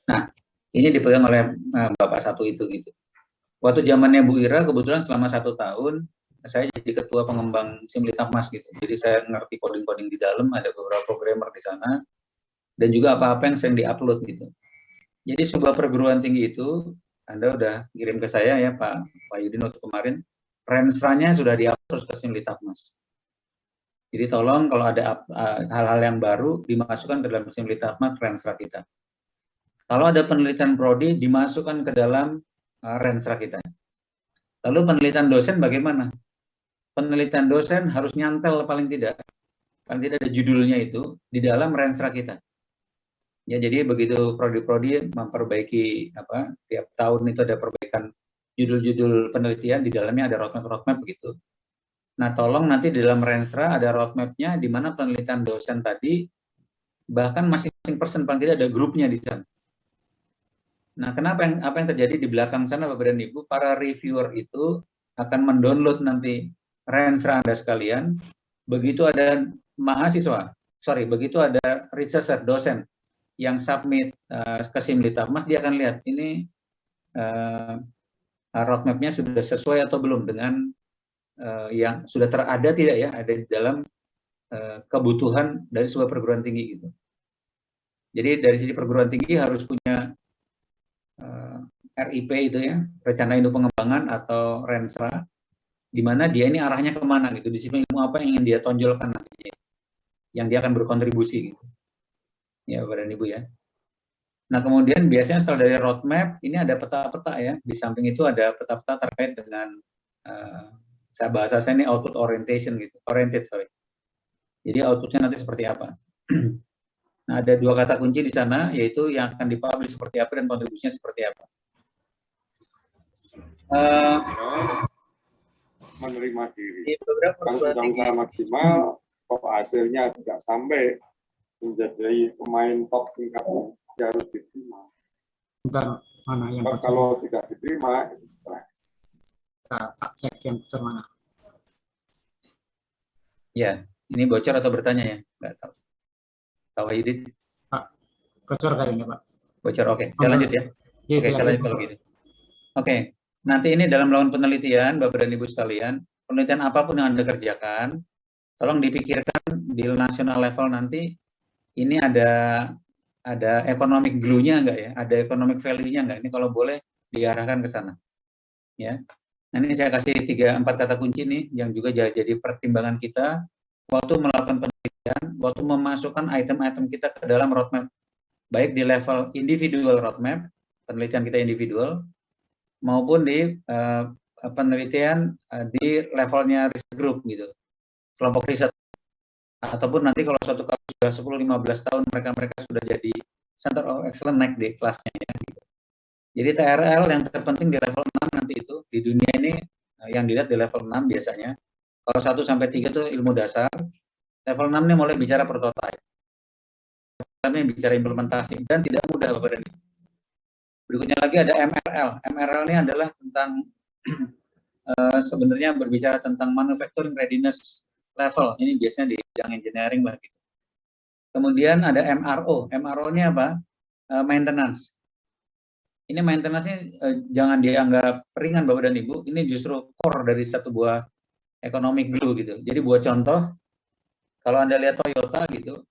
Nah, ini dipegang oleh Bapak satu itu gitu. Waktu zamannya Bu Ira, kebetulan selama 1 tahun saya jadi ketua pengembang Simlitapmas gitu. Jadi saya ngerti coding-coding di dalam, ada beberapa programmer di sana, dan juga apa-apa yang sering diupload gitu. Jadi sebuah perguruan tinggi itu, Anda udah kirim ke saya ya Pak Yudin waktu kemarin, rensranya sudah diupload ke Simlitapmas. Jadi tolong kalau ada hal-hal yang baru dimasukkan ke dalam Simlitapmas rensra kita. Kalau ada penelitian prodi dimasukkan ke dalam rensra kita. Lalu penelitian dosen bagaimana? Penelitian dosen harus nyantel paling tidak ada judulnya itu di dalam rensra kita. Ya, jadi begitu prodi-prodi memperbaiki tiap tahun itu ada perbaikan judul-judul penelitian, di dalamnya ada roadmap begitu. Nah, tolong nanti di dalam rensra ada roadmap-nya di mana penelitian dosen tadi bahkan masing-masing person paling tidak ada grupnya di sana. Nah, apa yang terjadi di belakang sana Bapak dan Ibu, para reviewer itu akan mendownload nanti rensra Anda sekalian, begitu ada begitu ada researcher, dosen yang submit ke Simlitapmas, dia akan lihat ini roadmap-nya sudah sesuai atau belum dengan yang sudah ada tidak ya, ada di dalam kebutuhan dari sebuah perguruan tinggi gitu. Jadi dari sisi perguruan tinggi harus punya RIP itu ya, rencana induk pengembangan atau rensra, di mana dia ini arahnya kemana gitu, disiplin ilmu apa yang ingin dia tonjolkan nantinya, yang dia akan berkontribusi gitu. Ya Bapak dan Ibu ya. Nah kemudian biasanya setelah dari roadmap, ini ada peta-peta ya, di samping itu ada peta-peta terkait dengan bahasa saya ini output oriented. Jadi outputnya nanti seperti apa. Nah ada 2 kata kunci di sana, yaitu yang akan dipublish seperti apa dan kontribusinya seperti apa. Menerima diri. Kalau sudah usaha maksimal, kok hasilnya tidak sampai menjadi pemain top tingkat yang harus diterima. Bentar, mana yang bocor? Kalau tidak diterima, itu stres. Pak cek yang bocor mana? Ya, ini bocor atau bertanya ya? Nggak tahu. Tahu Yudit? Pak, bocor kayaknya Pak. Bocor, oke. Saya lanjut ya. Oke, saya lanjut kalau gitu. Oke, nanti ini dalam melakukan penelitian, Bapak dan Ibu sekalian, penelitian apapun yang Anda kerjakan, tolong dipikirkan di nasional level nanti, ini ada economic glue-nya enggak ya? Ada economic value-nya enggak? Ini kalau boleh diarahkan ke sana. Ya. Nah, ini saya kasih 3-4 kata kunci nih yang juga jadi pertimbangan kita waktu melakukan penelitian, waktu memasukkan item-item kita ke dalam roadmap. Baik di level individual roadmap, penelitian kita individual, maupun di penelitian di levelnya risk group gitu. kelompok riset, ataupun nanti kalau suatu kali sudah 10-15 tahun mereka sudah jadi Center of Excellence naik di kelasnya ya. Gitu. Jadi TRL yang terpenting di level 6 nanti itu di dunia ini yang dilihat di level 6 biasanya. Kalau 1-3 itu ilmu dasar, level 6 ini mulai bicara prototype. Kami bicara implementasi dan tidak mudah Bapak dan Ibu. Berikutnya lagi ada MRL. MRL ini adalah tentang sebenarnya berbicara tentang manufacturing readiness level. Ini biasanya di bidang engineering lah gitu. Kemudian ada MRO. MRO ini apa? Maintenance. Ini maintenance ini jangan dianggap ringan Bapak dan Ibu. Ini justru core dari satu buah economic glue gitu. Jadi buat contoh, kalau Anda lihat Toyota gitu,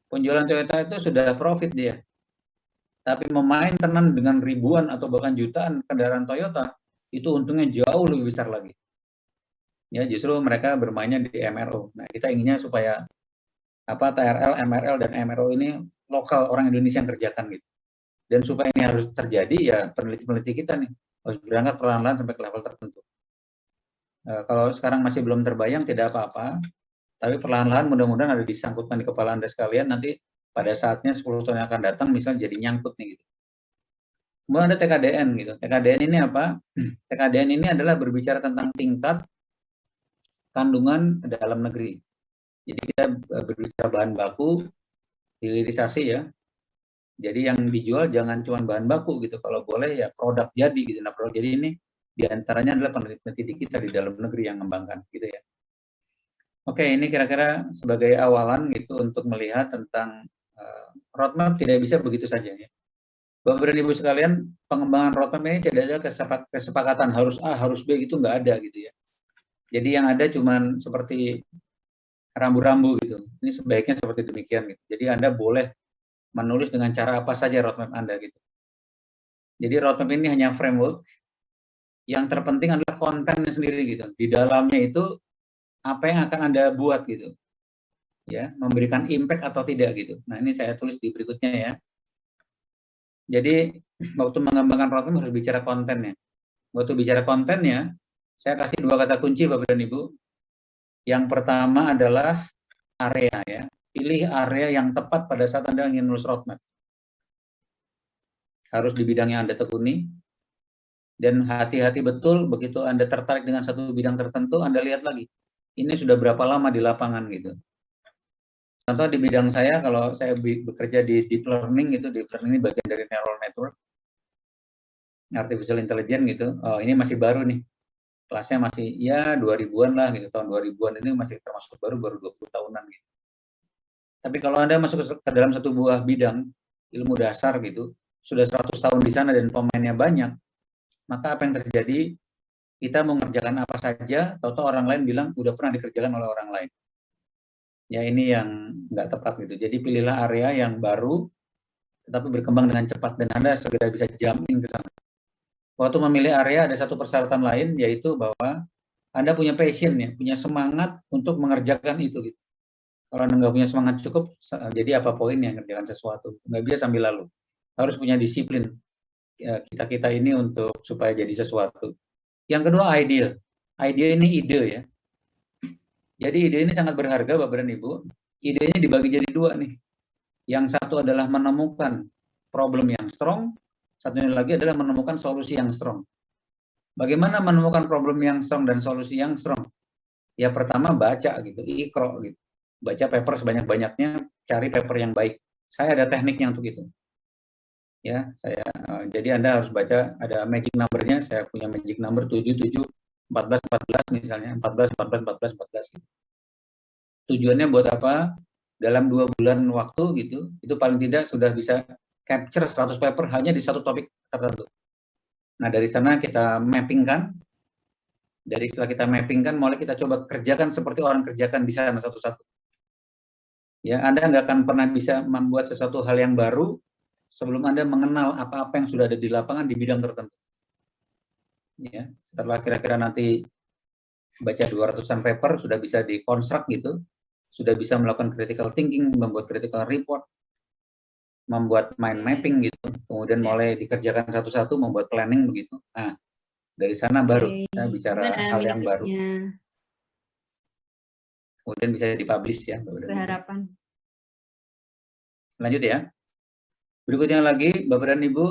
penjualan Toyota itu sudah profit dia. Tapi memaintenan dengan ribuan atau bahkan jutaan kendaraan Toyota, itu untungnya jauh lebih besar lagi. Ya, justru mereka bermainnya di MRO. Nah, kita inginnya supaya TRL, MRL, dan MRO ini lokal orang Indonesia yang kerjakan gitu. Dan supaya ini harus terjadi, ya peneliti-peneliti kita nih harus berangkat perlahan-lahan sampai ke level tertentu. Kalau sekarang masih belum terbayang, tidak apa-apa. Tapi perlahan-lahan mudah-mudahan ada disangkutkan di kepala Anda sekalian, nanti pada saatnya 10 tahun yang akan datang, misalnya jadi nyangkut nih gitu. Kemudian ada TKDN gitu. TKDN ini apa? TKDN ini adalah berbicara tentang tingkat kandungan dalam negeri. Jadi kita berbicara bahan baku, hilirisasi ya. Jadi yang dijual jangan cuma bahan baku gitu. Kalau boleh ya produk jadi gitu. Nah produk jadi ini diantaranya adalah peneliti kita di dalam negeri yang mengembangkan gitu ya. Oke, ini kira-kira sebagai awalan gitu untuk melihat tentang roadmap tidak bisa begitu saja ya. Bapak dan Ibu sekalian, pengembangan roadmap ini tidak ada kesepakatan harus A, harus B, itu nggak ada gitu ya. Jadi yang ada cuman seperti rambu-rambu gitu. Ini sebaiknya seperti demikian gitu. Jadi Anda boleh menulis dengan cara apa saja roadmap Anda gitu. Jadi roadmap ini hanya framework. Yang terpenting adalah kontennya sendiri gitu. Di dalamnya itu apa yang akan Anda buat gitu. Ya, memberikan impact atau tidak gitu. Nah, ini saya tulis di berikutnya ya. Jadi waktu mengembangkan roadmap harus bicara kontennya. Waktu bicara kontennya, saya kasih 2 kata kunci Bapak dan Ibu. Yang pertama adalah area ya. Pilih area yang tepat pada saat Anda ingin menulis roadmap. Harus di bidang yang Anda tekuni. Dan hati-hati betul begitu Anda tertarik dengan satu bidang tertentu, Anda lihat lagi. Ini sudah berapa lama di lapangan gitu. Contoh di bidang saya, kalau saya bekerja di deep learning itu, deep learning ini bagian dari neural network, artificial intelligence gitu. Oh, ini masih baru nih. Kelasnya masih ya 2000-an lah gitu. Tahun 2000-an ini masih termasuk baru 20 tahunan gitu. Tapi kalau Anda masuk ke dalam satu buah bidang ilmu dasar gitu, sudah 100 tahun di sana dan pemainnya banyak, maka apa yang terjadi? Kita mengerjakan apa saja, tahu-tahu orang lain bilang udah pernah dikerjakan oleh orang lain. Ya ini yang nggak tepat gitu. Jadi pilihlah area yang baru, tetapi berkembang dengan cepat dan Anda segera bisa jumping ke sana. Waktu memilih area ada satu persyaratan lain, yaitu bahwa Anda punya passion ya, punya semangat untuk mengerjakan itu. Gitu. Kalau Anda nggak punya semangat cukup, jadi apa poinnya mengerjakan sesuatu? Nggak bisa sambil lalu. Harus punya disiplin ya, kita ini untuk supaya jadi sesuatu. Yang kedua ide. Ide ini ide ya. Jadi ide ini sangat berharga Bapak dan Ibu. Idenya dibagi jadi 2 nih. Yang satu adalah menemukan problem yang strong, satunya lagi adalah menemukan solusi yang strong. Bagaimana menemukan problem yang strong dan solusi yang strong? Ya pertama baca gitu, ikro gitu. Baca paper sebanyak-banyaknya, cari paper yang baik. Saya ada tekniknya untuk itu. Ya, jadi Anda harus baca, ada magic number-nya, saya punya magic number 77 14 misalnya, 14 14. Tujuannya buat apa? Dalam 2 bulan waktu gitu, itu paling tidak sudah bisa capture 100 paper hanya di satu topik tertentu. Nah, dari sana kita mappingkan. Dari setelah kita mappingkan, mulai kita coba kerjakan seperti orang kerjakan di sana satu-satu. Ya, Anda nggak akan pernah bisa membuat sesuatu hal yang baru sebelum Anda mengenal apa-apa yang sudah ada di lapangan di bidang tertentu. Ya, setelah kira-kira nanti baca 200-an paper, sudah bisa dikonstruk gitu, sudah bisa melakukan critical thinking, membuat critical report, membuat mind mapping gitu, kemudian mulai dikerjakan satu-satu, membuat planning begitu. Nah, dari sana baru kita bicara hal yang baru. kemudian bisa dipublish ya. Bapak dan Ibu. Berharapan. Lanjut ya. Berikutnya lagi, Bapak dan Ibu,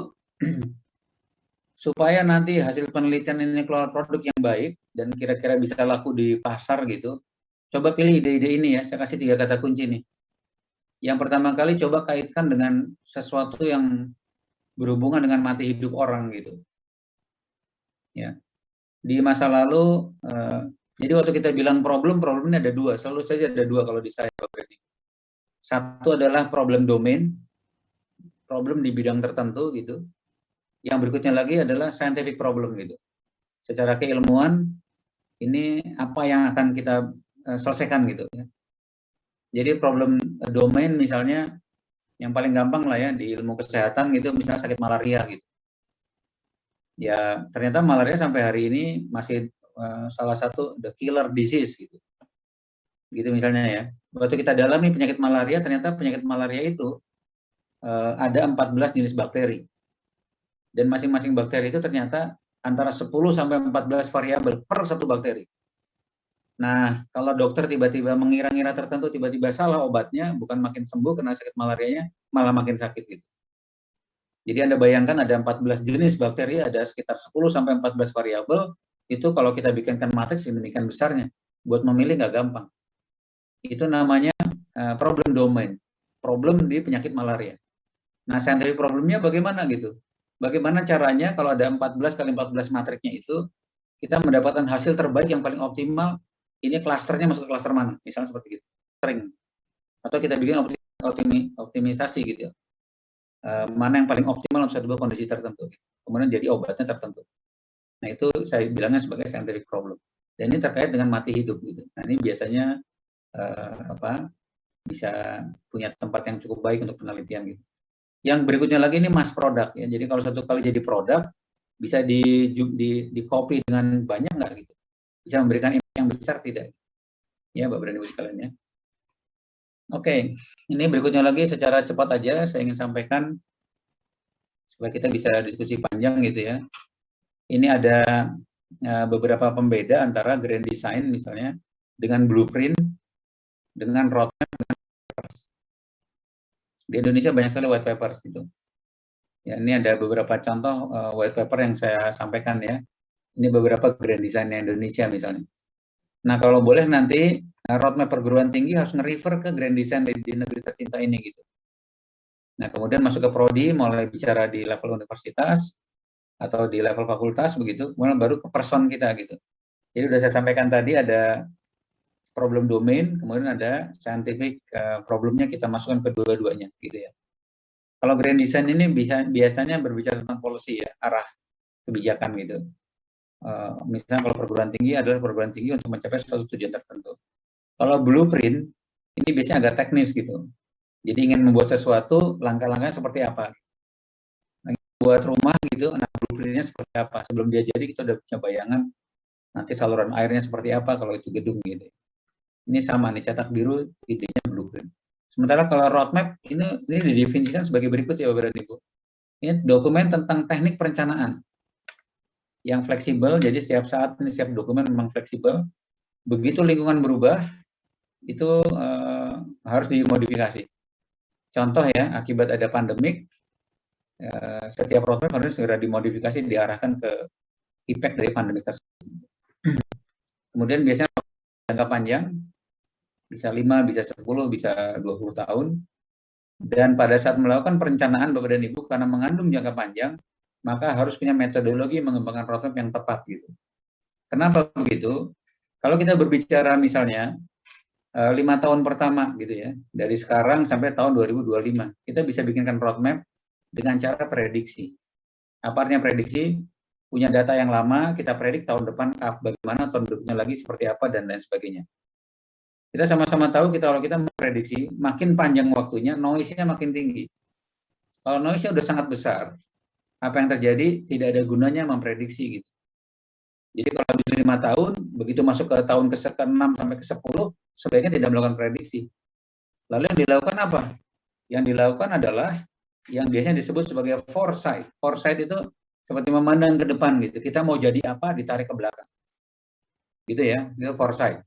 supaya nanti hasil penelitian ini keluar produk yang baik dan kira-kira bisa laku di pasar gitu, coba pilih ide-ide ini ya. Saya kasih 3 kata kunci nih. Yang pertama kali coba kaitkan dengan sesuatu yang berhubungan dengan mati hidup orang gitu. Ya. Di masa lalu, jadi waktu kita bilang problemnya ada 2, selalu saja ada 2 kalau di saya. Satu adalah problem domain, problem di bidang tertentu gitu. Yang berikutnya lagi adalah scientific problem gitu. Secara keilmuan ini apa yang akan kita selesaikan gitu ya. Jadi problem domain misalnya yang paling gampang lah ya di ilmu kesehatan gitu, misalnya sakit malaria gitu. Ya ternyata malaria sampai hari ini masih salah satu the killer disease gitu. Gitu misalnya ya. Waktu kita dalami penyakit malaria, ternyata penyakit malaria itu ada 14 jenis bakteri. Dan masing-masing bakteri itu ternyata antara 10 sampai 14 variabel per satu bakteri. Nah, kalau dokter tiba-tiba mengira-ngira tertentu, tiba-tiba salah obatnya, bukan makin sembuh karena sakit malarianya, malah makin sakit gitu. Jadi Anda bayangkan ada 14 jenis bakteri, ada sekitar 10 sampai 14 variabel, itu kalau kita bikinkan matriks demikian besarnya, buat memilih nggak gampang. Itu namanya problem domain, problem di penyakit malaria. Nah, scientific problemnya bagaimana gitu? Bagaimana caranya kalau ada 14 kali 14 matriknya itu, kita mendapatkan hasil terbaik yang paling optimal, ini klasternya masuk ke klaster mana? Misalnya seperti itu, string. Atau kita bikin optimisasi gitu ya. Mana yang paling optimal untuk satu kondisi tertentu. Kemudian jadi obatnya tertentu. Nah itu saya bilangnya sebagai scientific problem. Dan ini terkait dengan mati hidup gitu. Nah ini biasanya bisa punya tempat yang cukup baik untuk penelitian gitu. Yang berikutnya lagi ini mass product ya. Jadi kalau satu kali jadi produk bisa di copy dengan banyak nggak gitu? Bisa memberikan impact yang besar tidak? Ya, Bapak dan Ibu sekalian ya. Oke, ini berikutnya lagi secara cepat aja saya ingin sampaikan supaya kita bisa diskusi panjang gitu ya. Ini ada beberapa pembeda antara grand design misalnya dengan blueprint, dengan roadmap, dengan papers. Di Indonesia banyak sekali white papers gitu. Ya, ini ada beberapa contoh white paper yang saya sampaikan ya. Ini beberapa grand design Indonesia misalnya. Nah kalau boleh nanti roadmap perguruan tinggi harus nge-refer ke grand design di negeri tercinta ini gitu. Nah kemudian masuk ke prodi, mulai bicara di level universitas atau di level fakultas begitu, kemudian baru ke person kita gitu. Jadi sudah saya sampaikan tadi ada problem domain, kemudian ada scientific problemnya kita masukkan ke dua-duanya gitu ya. Kalau grand design ini biasanya berbicara tentang policy ya, arah kebijakan gitu. Misalnya kalau perguruan tinggi adalah perguruan tinggi untuk mencapai suatu tujuan tertentu. Kalau blueprint ini biasanya agak teknis gitu. Jadi ingin membuat sesuatu, langkah-langkahnya seperti apa. Buat rumah gitu, nah blueprintnya seperti apa. Sebelum dia jadi kita udah punya bayangan nanti saluran airnya seperti apa kalau itu gedung gitu. Ini sama nih, cetak biru idenya blueprint. Sementara kalau roadmap ini didefinisikan sebagai berikut ya Bapak dan Ibu. Ini dokumen tentang teknik perencanaan yang fleksibel, jadi setiap saat ini setiap dokumen memang fleksibel. Begitu lingkungan berubah, itu harus dimodifikasi. Contoh ya, akibat ada pandemik, setiap roadmap harus segera dimodifikasi, diarahkan ke impact dari pandemik tersebut. Kemudian biasanya jangka panjang, bisa 5, bisa 10, bisa 20 tahun. Dan pada saat melakukan perencanaan Bapak dan Ibu, karena mengandung jangka panjang, maka harus punya metodologi mengembangkan roadmap yang tepat gitu. Kenapa begitu? Kalau kita berbicara misalnya 5 tahun pertama gitu ya, dari sekarang sampai tahun 2025, kita bisa bikinkan roadmap dengan cara prediksi. Apa artinya prediksi? Punya data yang lama, kita predik tahun depan bagaimana, tahun berikutnya lagi seperti apa, dan lain sebagainya. Kita sama-sama tahu kalau kita memprediksi, makin panjang waktunya, noise-nya makin tinggi. Kalau noise-nya udah sangat besar, apa yang terjadi? Tidak ada gunanya memprediksi gitu. Jadi kalau habis 5 tahun, begitu masuk ke tahun ke-6 sampai ke-10, sebaiknya tidak melakukan prediksi. Lalu yang dilakukan apa? Yang dilakukan adalah yang biasanya disebut sebagai foresight. Foresight itu seperti memandang ke depan gitu. Kita mau jadi apa, ditarik ke belakang. Gitu ya, itu foresight.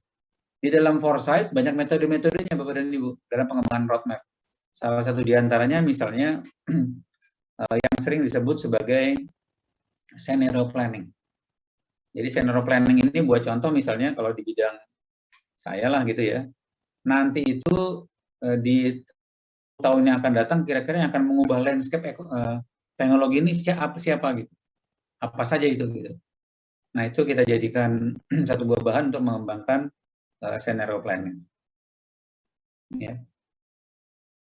Di dalam foresight banyak metode-metodenya Bapak dan Ibu dalam pengembangan roadmap. Salah satu diantaranya misalnya yang sering disebut sebagai scenario planning. Jadi scenario planning ini buat contoh misalnya kalau di bidang saya lah gitu ya, nanti itu di tahun yang akan datang kira-kira yang akan mengubah landscape teknologi ini siapa gitu, apa saja itu gitu. Nah itu kita jadikan satu buah bahan untuk mengembangkan scenario planning. Ya.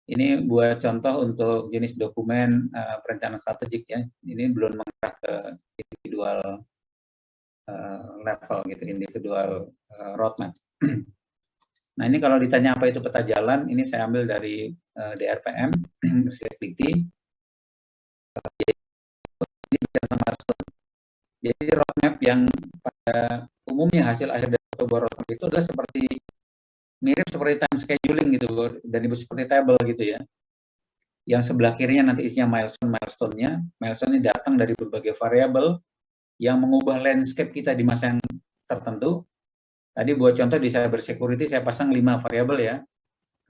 Ini buat contoh untuk jenis dokumen perencanaan strategik ya. Ini belum mengarah ke individual level gitu, individual roadmap. Nah ini kalau ditanya apa itu peta jalan, ini saya ambil dari DRPM, Riset-Dikti. Jadi roadmap yang pada umumnya hasil akhir dari sebuah roadmap itu adalah mirip seperti time scheduling gitu, dan ibu seperti table gitu ya. Yang sebelah kirinya nanti isinya milestone-nya. Milestone ini datang dari berbagai variabel yang mengubah landscape kita di masa yang tertentu. Tadi buat contoh di cyber security saya pasang 5 variabel ya.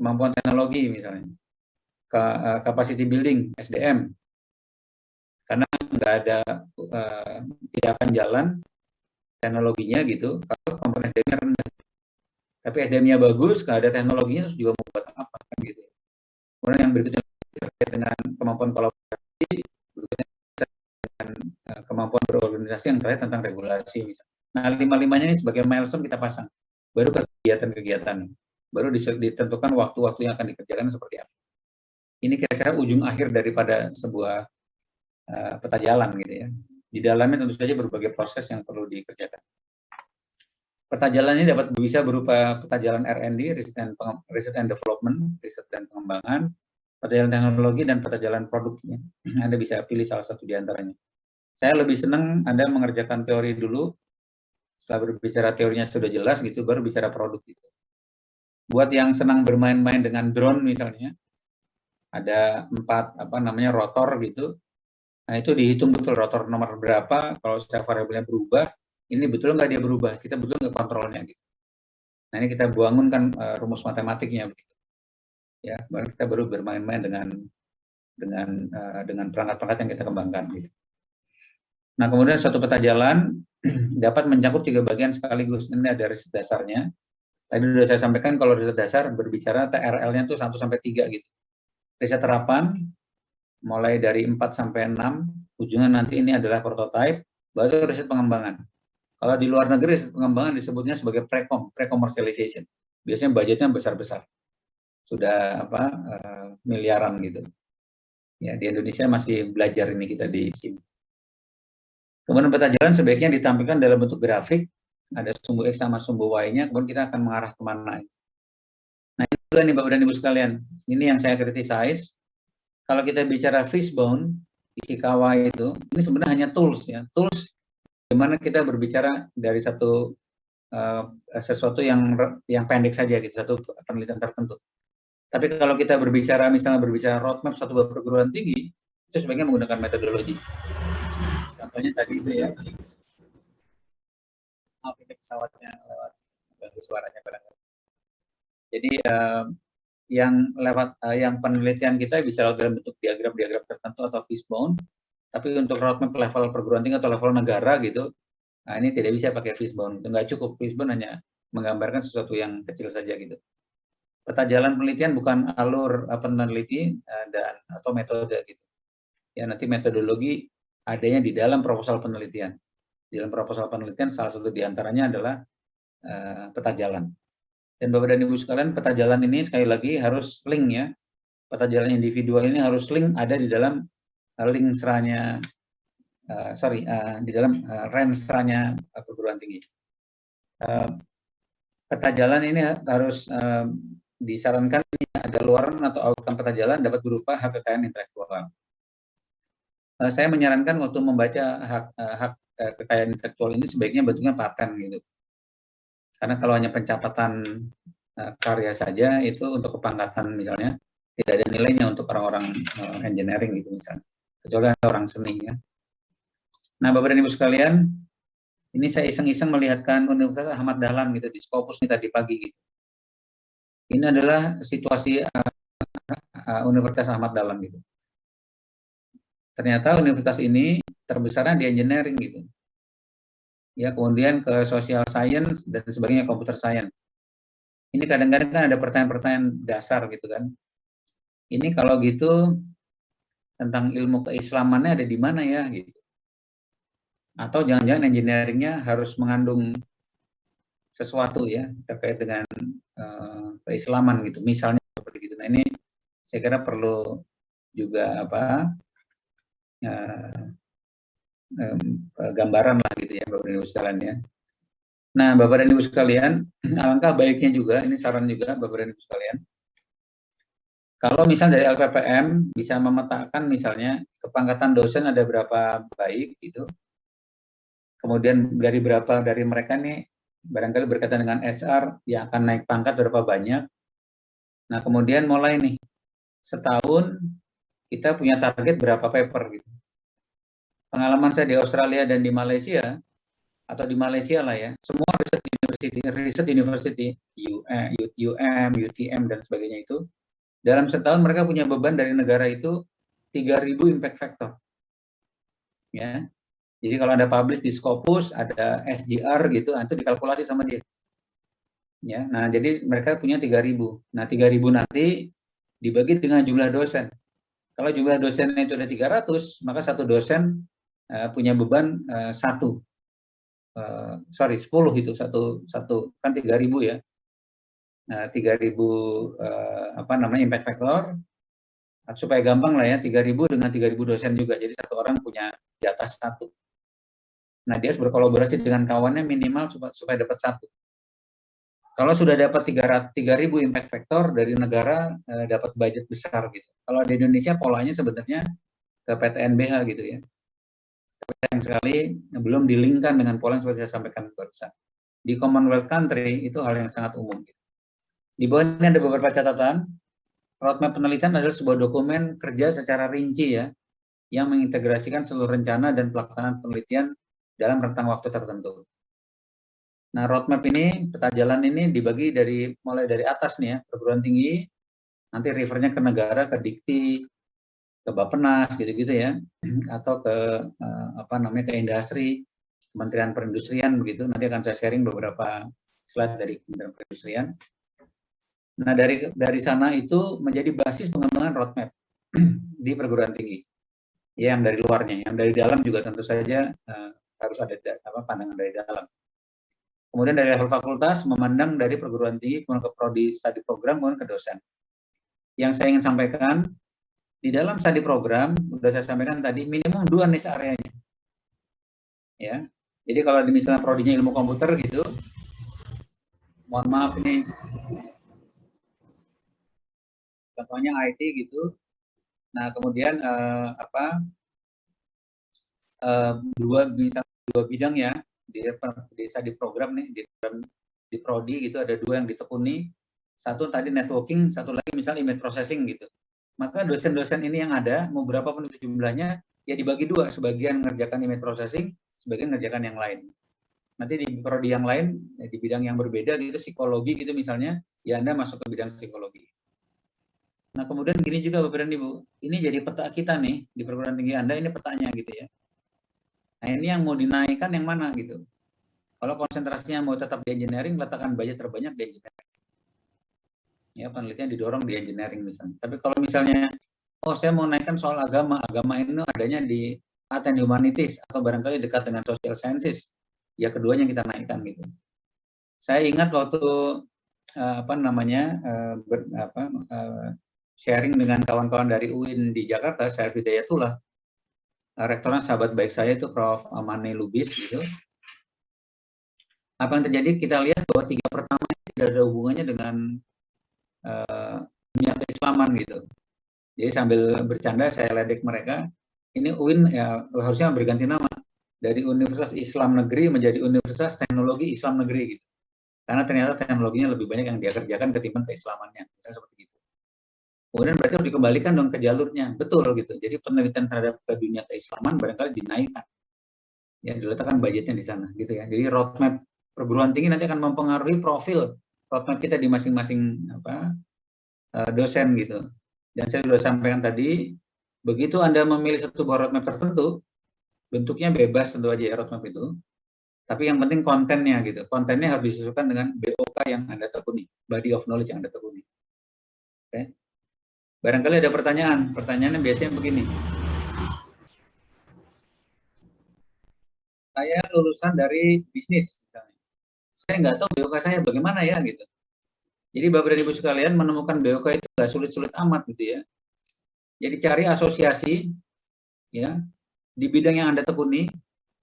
Kemampuan teknologi misalnya. Capacity building, SDM. Karena tidak akan jalan teknologinya gitu kalau komponen SDM-nya rendah. Tapi SDM-nya bagus, nggak ada teknologinya, terus juga mau buat apa kan gitu. Kemudian yang berikutnya terkait dengan kemampuan kolaborasi, berikutnya dengan kemampuan berorganisasi, yang terakhir tentang regulasi misalnya. Nah, 5-5-nya ini sebagai milestone kita pasang. Baru kegiatan-kegiatan, baru ditentukan waktu-waktu yang akan dikerjakan seperti apa. Ini kira-kira ujung akhir daripada sebuah peta jalan gitu ya. Di dalamnya tentu saja berbagai proses yang perlu dikerjakan. Peta jalan ini bisa berupa peta jalan R&D, Research and Development, riset dan pengembangan, peta jalan teknologi, dan peta jalan produknya. Anda bisa pilih salah satu di antaranya. Saya lebih senang Anda mengerjakan teori dulu, setelah berbicara teorinya sudah jelas gitu, baru bicara produk gitu. Buat yang senang bermain-main dengan drone misalnya, ada 4 rotor gitu. Nah itu dihitung betul rotor nomor berapa, kalau setiap variabelnya berubah, ini betul nggak dia berubah, kita betul nggak kontrolnya gitu. Nah ini kita bangunkan rumus matematiknya begitu. Ya, kita baru bermain-main dengan perangkat-perangkat yang kita kembangkan gitu. Nah kemudian satu peta jalan dapat mencakup 3 bagian sekaligus. Ini ada riset dasarnya. Tadi sudah saya sampaikan kalau riset dasar berbicara TRL-nya tuh 1-3 gitu. Riset terapan mulai dari 4 sampai 6, ujungnya nanti ini adalah prototype, baru riset pengembangan. Kalau di luar negeri riset pengembangan disebutnya sebagai pre-commercialization. Biasanya budgetnya besar-besar. Sudah miliaran gitu. Ya, di Indonesia masih belajar ini kita di sini. Kemudian peta jalan sebaiknya ditampilkan dalam bentuk grafik, ada sumbu X sama sumbu Y-nya, kemudian kita akan mengarah kemana. Nah, itu nih Bapak dan Ibu sekalian. Ini yang saya criticize. Kalau kita bicara fishbone, Ishikawa itu, ini sebenarnya hanya tools ya. Tools di mana kita berbicara dari sesuatu yang pendek saja gitu, satu penelitian tertentu. Tapi kalau kita berbicara roadmap satu perguruan tinggi, itu sebaiknya menggunakan metodologi. Contohnya tadi itu ya. Maaf ini pesawatnya lewat, ganggu suaranya barangkali. Jadi yang penelitian kita bisa dalam bentuk diagram tertentu atau fishbone, tapi untuk roadmap level perguruan tinggi atau level negara gitu, nah ini tidak bisa pakai fishbone. Itu nggak cukup, fishbone hanya menggambarkan sesuatu yang kecil saja gitu. Peta jalan penelitian bukan alur peneliti atau metode gitu. Ya nanti metodologi adanya di dalam proposal penelitian. Di dalam proposal penelitian salah satu diantaranya adalah peta jalan. Dan Bapak dan Ibu sekalian, peta jalan ini sekali lagi harus link ya. Peta jalan individual ini harus link ada di dalam link seranya, di dalam range seranya perguruan tinggi. Peta jalan ini harus disarankan ada luaran atau outcome peta jalan dapat berupa hak kekayaan intelektual. Saya menyarankan waktu membaca hak kekayaan intelektual ini sebaiknya bentuknya paten gitu. Karena kalau hanya pencatatan karya saja itu untuk kepangkatan misalnya tidak ada nilainya untuk orang-orang engineering gitu misalnya. Kecuali ada orang seni ya. Nah Bapak dan Ibu sekalian, Ini saya iseng-iseng melihatkan Universitas Ahmad Dahlan gitu di Scopus nih tadi pagi gitu. Ini adalah situasi Universitas Ahmad Dahlan gitu. Ternyata universitas ini terbesarnya di engineering gitu. Ya, kemudian ke social science dan sebagainya, computer science. Ini kadang-kadang kan ada pertanyaan-pertanyaan dasar gitu kan. Ini kalau gitu tentang ilmu keislamannya ada di mana ya gitu. Atau jangan-jangan engineeringnya harus mengandung sesuatu ya terkait dengan keislaman gitu. Misalnya seperti itu. Nah ini saya kira perlu juga gambaran lah gitu ya Bapak dan Ibu sekalian ya. Nah Bapak dan Ibu sekalian, alangkah baiknya juga, ini saran juga Bapak dan Ibu sekalian, kalau misalnya dari LPPM bisa memetakan misalnya kepangkatan dosen ada berapa baik gitu, kemudian dari berapa dari mereka nih barangkali berkaitan dengan HR yang akan naik pangkat berapa banyak. Nah kemudian mulai nih setahun kita punya target berapa paper gitu. Pengalaman saya di Australia dan di Malaysia, atau di Malaysia lah ya, semua riset university, UM, UTM dan sebagainya itu, dalam setahun mereka punya beban dari negara itu 3.000 impact factor. Ya. Jadi kalau ada publish di Scopus, ada SGR gitu, itu dikalkulasi sama dia. Ya, nah jadi mereka punya 3.000. Nah 3.000 nanti dibagi dengan jumlah dosen. Kalau jumlah dosennya itu ada 300, maka satu dosen punya beban 10 itu satu kan 3.000 ya. Nah, 3.000 impact factor supaya gampang lah ya, 3.000 dengan 3.000 dosen juga. Jadi satu orang punya jatah 1. Nah, dia harus berkolaborasi dengan kawannya minimal supaya dapat 1. Kalau sudah dapat 3.000 impact factor dari negara dapat budget besar gitu. Kalau di Indonesia polanya sebenarnya ke PTNBH gitu ya. Sayang sekali belum dilingkan dengan pola yang seperti saya sampaikan barusan. Di Commonwealth country itu hal yang sangat umum. Di bawah ini ada beberapa catatan. Roadmap penelitian adalah sebuah dokumen kerja secara rinci ya, yang mengintegrasikan seluruh rencana dan pelaksanaan penelitian dalam rentang waktu tertentu. Nah, roadmap ini, peta jalan ini dibagi mulai dari atas nih ya, perguruan tinggi, nanti refernya ke negara, ke Dikti, ke Bappenas gitu-gitu ya, atau ke ke industri, Kementerian Perindustrian begitu. Nanti akan saya sharing beberapa slide dari Kementerian Perindustrian. Nah dari sana itu menjadi basis pengembangan roadmap di perguruan tinggi. Ya, yang dari luarnya, yang dari dalam juga tentu saja harus ada pandangan dari dalam. Kemudian dari level fakultas memandang dari perguruan tinggi, kemudian ke prodi studi program, kemudian ke dosen. Yang saya ingin sampaikan di dalam studi program, sudah saya sampaikan tadi, minimum 2 niche areanya. Ya. Jadi kalau misalnya prodinya ilmu komputer gitu, mohon maaf ini, contohnya IT gitu. Nah kemudian dua bidang ya di studi program nih, di prodi gitu ada 2 yang ditekuni. Satu tadi networking, satu lagi misalnya image processing gitu. Maka dosen-dosen ini yang ada, mau berapapun itu jumlahnya, ya dibagi 2, sebagian mengerjakan image processing, sebagian mengerjakan yang lain. Nanti di prodi yang lain, di bidang yang berbeda, gitu psikologi gitu misalnya, ya Anda masuk ke bidang psikologi. Nah kemudian gini juga Bapak dan Ibu, ini jadi peta kita nih, di perguruan tinggi Anda, ini petanya gitu ya. Nah ini yang mau dinaikkan yang mana gitu. Kalau konsentrasinya mau tetap di engineering, letakkan budget terbanyak di engineering. Ya penelitian didorong di engineering misalnya. Tapi kalau misalnya, oh saya mau naikkan soal agama ini adanya di Art and Humanities atau barangkali dekat dengan Social Sciences, ya keduanya kita naikkan gitu. Saya ingat waktu sharing dengan kawan-kawan dari UIN di Jakarta, saya Hidayatullah, rektornya sahabat baik saya itu Prof. Amane Lubis gitu. Apa yang terjadi? Kita lihat bahwa 3 pertama tidak ada hubungannya dengan dunia keislaman gitu. Jadi sambil bercanda saya ledek mereka, ini UIN ya harusnya berganti nama dari Universitas Islam Negeri menjadi Universitas Teknologi Islam Negeri gitu. Karena ternyata teknologinya lebih banyak yang dia kerjakan ketimbang keislamannya, misalnya seperti itu. Kemudian berarti harus dikembalikan dong ke jalurnya, betul gitu. Jadi penelitian terhadap ke dunia keislaman barangkali dinaikkan. Ya, diletakkan budgetnya di sana, gitu ya. Jadi roadmap perguruan tinggi nanti akan mempengaruhi profil roadmap kita di masing-masing dosen gitu. Dan saya sudah sampaikan tadi, begitu Anda memilih satu buah roadmap tertentu, bentuknya bebas tentu aja ya roadmap itu. Tapi yang penting kontennya gitu. Kontennya harus disesuaikan dengan BOK yang Anda tekuni, body of knowledge yang Anda tekuni. Oke. Barangkali ada pertanyaan. Pertanyaannya biasanya begini. Saya lulusan dari bisnis, misalnya. Saya nggak tahu BOK saya bagaimana ya gitu. Jadi Bapak dan Ibu sekalian menemukan BOK itu nggak sulit-sulit amat gitu ya. Jadi cari asosiasi ya di bidang yang Anda tekuni.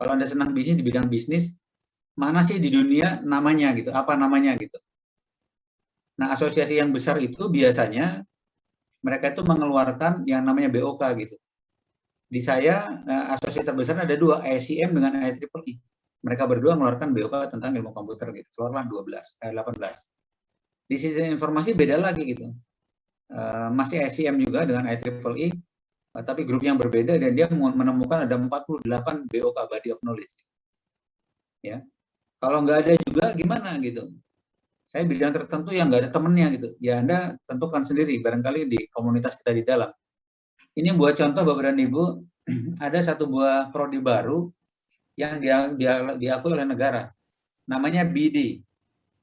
Kalau Anda senang bisnis di bidang bisnis, mana sih di dunia namanya gitu, apa namanya gitu. Nah, asosiasi yang besar itu biasanya mereka itu mengeluarkan yang namanya BOK gitu. Di saya asosiasi terbesar ada dua, ICM dengan IEEE. Mereka berdua mengeluarkan BOK tentang ilmu komputer gitu. Keluarlah 18. Di sisi informasi beda lagi gitu. Masih ICM juga dengan IEEE, tapi grup yang berbeda dan dia menemukan ada 48 BOK, body of knowledge. Ya. Kalau nggak ada juga gimana gitu. Saya bidang tertentu yang nggak ada temennya gitu. Ya Anda tentukan sendiri, barangkali di komunitas kita di dalam. Ini buat contoh Bapak dan Ibu, ada satu buah prodi baru yang diakui oleh negara. Namanya BD.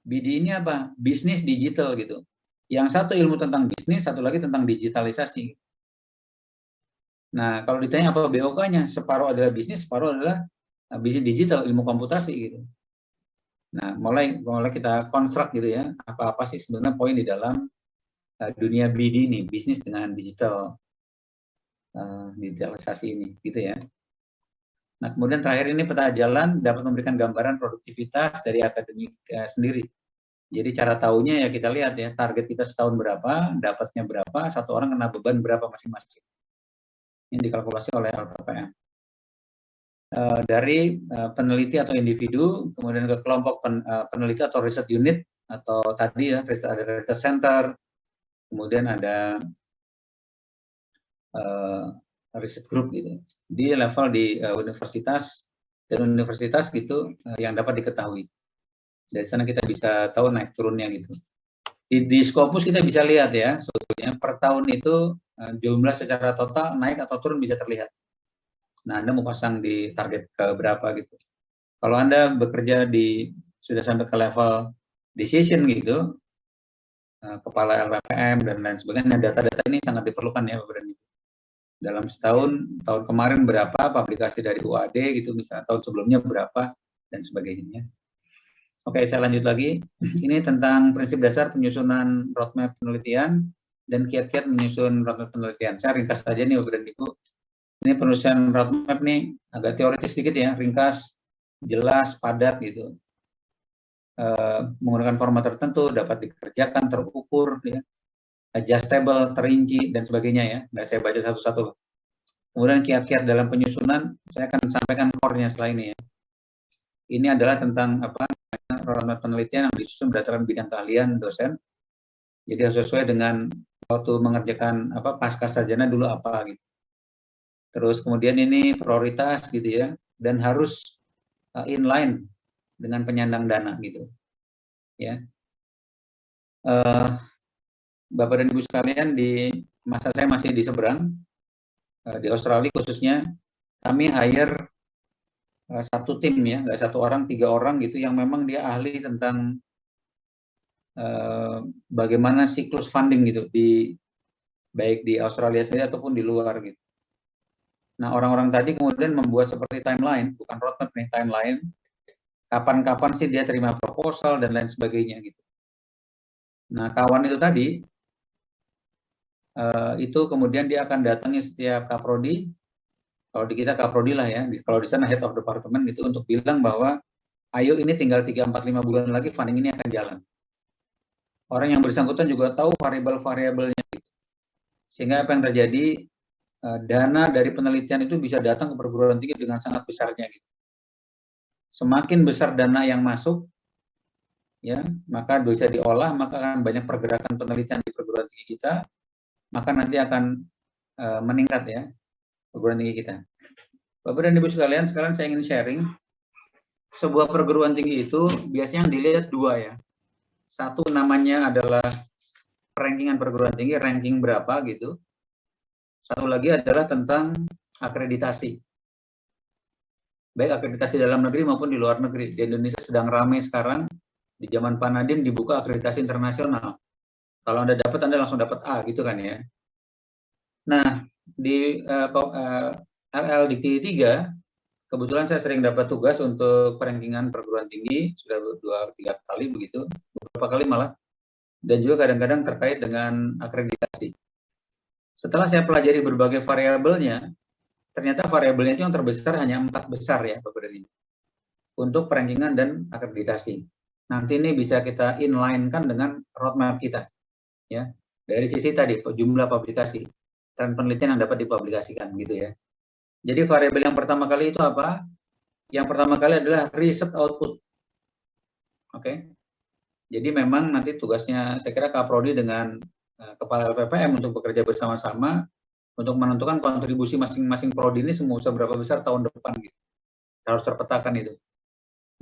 BD ini apa? Bisnis digital gitu. Yang satu ilmu tentang bisnis, satu lagi tentang digitalisasi. Nah, kalau ditanya apa BOK-nya, separuh adalah bisnis, separuh adalah bisnis digital, ilmu komputasi gitu. Nah, mulai kita konstruk gitu ya, apa-apa sih sebenarnya poin di dalam dunia BD ini, bisnis dengan digital, digitalisasi ini, gitu ya. Nah, kemudian terakhir ini peta jalan dapat memberikan gambaran produktivitas dari akademik sendiri. Jadi cara tahunya ya kita lihat ya, target kita setahun berapa, dapatnya berapa, satu orang kena beban berapa masing-masing. Ini dikalkulasi oleh LPPM. Dari peneliti atau individu, kemudian ke kelompok peneliti atau research unit, atau tadi ya, ada research center, kemudian ada research group gitu. Di level di universitas dan universitas gitu yang dapat diketahui. Dari sana kita bisa tahu naik turunnya gitu. Di Scopus kita bisa lihat ya, sebetulnya per tahun itu jumlah secara total naik atau turun bisa terlihat. Nah, Anda mau pasang di target ke berapa gitu. Kalau Anda bekerja sudah sampai ke level decision gitu, kepala LPPM dan lain sebagainya, data-data ini sangat diperlukan ya Bapak dan Ibu. Dalam setahun, tahun kemarin berapa publikasi dari UAD gitu, misalnya tahun sebelumnya berapa, dan sebagainya. Oke, saya lanjut lagi. Ini tentang prinsip dasar penyusunan roadmap penelitian dan kiat-kiat menyusun roadmap penelitian. Saya ringkas saja nih Bapak dan Ibu. Ini penulisan roadmap nih agak teoritis sedikit ya, ringkas, jelas, padat gitu. Menggunakan format tertentu, dapat dikerjakan, terukur, ya, adjustable, terinci, dan sebagainya ya. Nggak saya baca satu-satu. Kemudian kiat-kiat dalam penyusunan, saya akan sampaikan core-nya setelah ini ya. Ini adalah tentang roadmap penelitian yang disusun berdasarkan bidang keahlian dosen. Jadi harus sesuai dengan waktu mengerjakan pasca sarjana dulu apa gitu. Terus kemudian ini prioritas gitu ya, dan harus inline dengan penyandang dana gitu. Ya. Bapak dan Ibu sekalian, di masa saya masih di seberang, di Australia khususnya, kami hire satu tim ya, nggak satu orang, 3 orang gitu, yang memang dia ahli tentang bagaimana siklus funding gitu, baik di Australia sendiri ataupun di luar gitu. Nah, orang-orang tadi kemudian membuat seperti timeline, bukan roadmap nih, timeline, kapan-kapan sih dia terima proposal dan lain sebagainya gitu. Nah, kawan itu tadi, itu kemudian dia akan datangi setiap kaprodi. Kalau di kita kaprodi lah ya, kalau di sana head of department gitu, untuk bilang bahwa ayo ini tinggal 3, 4, 5 bulan lagi funding ini akan jalan. Orang yang bersangkutan juga tahu variabel-variabelnya gitu. Sehingga apa yang terjadi, dana dari penelitian itu bisa datang ke perguruan tinggi dengan sangat besarnya gitu. Semakin besar dana yang masuk, ya, maka bisa diolah, maka akan banyak pergerakan penelitian di perguruan tinggi kita, maka nanti akan meningkat ya perguruan tinggi kita. Bapak dan Ibu sekalian, sekarang saya ingin sharing. Sebuah perguruan tinggi itu biasanya yang dilihat dua ya. Satu namanya adalah rankingan perguruan tinggi, ranking berapa gitu. Satu lagi adalah tentang akreditasi. Baik akreditasi dalam negeri maupun di luar negeri. Di Indonesia sedang ramai sekarang, di zaman Pak Nadiem dibuka akreditasi internasional. Kalau Anda dapat, Anda langsung dapat A gitu kan ya. Nah, di LL Dikti 3, kebetulan saya sering dapat tugas untuk perankingan perguruan tinggi, sudah 2-3 kali begitu, beberapa kali malah, dan juga kadang-kadang terkait dengan akreditasi. Setelah saya pelajari berbagai variabelnya, ternyata variabelnya itu yang terbesar hanya 4 besar ya Bapak dan Ibu, untuk perankingan dan akreditasi. Nanti ini bisa kita inline-kan dengan roadmap kita, ya, dari sisi tadi jumlah publikasi dan penelitian yang dapat dipublikasikan gitu ya. Jadi variabel yang pertama kali itu apa? Yang pertama kali adalah riset output. Oke. Jadi memang nanti tugasnya saya kira Kaprodi dengan Kepala LPPM untuk bekerja bersama-sama untuk menentukan kontribusi masing-masing prodi ini seberapa besar tahun depan gitu. Harus terpetakan itu.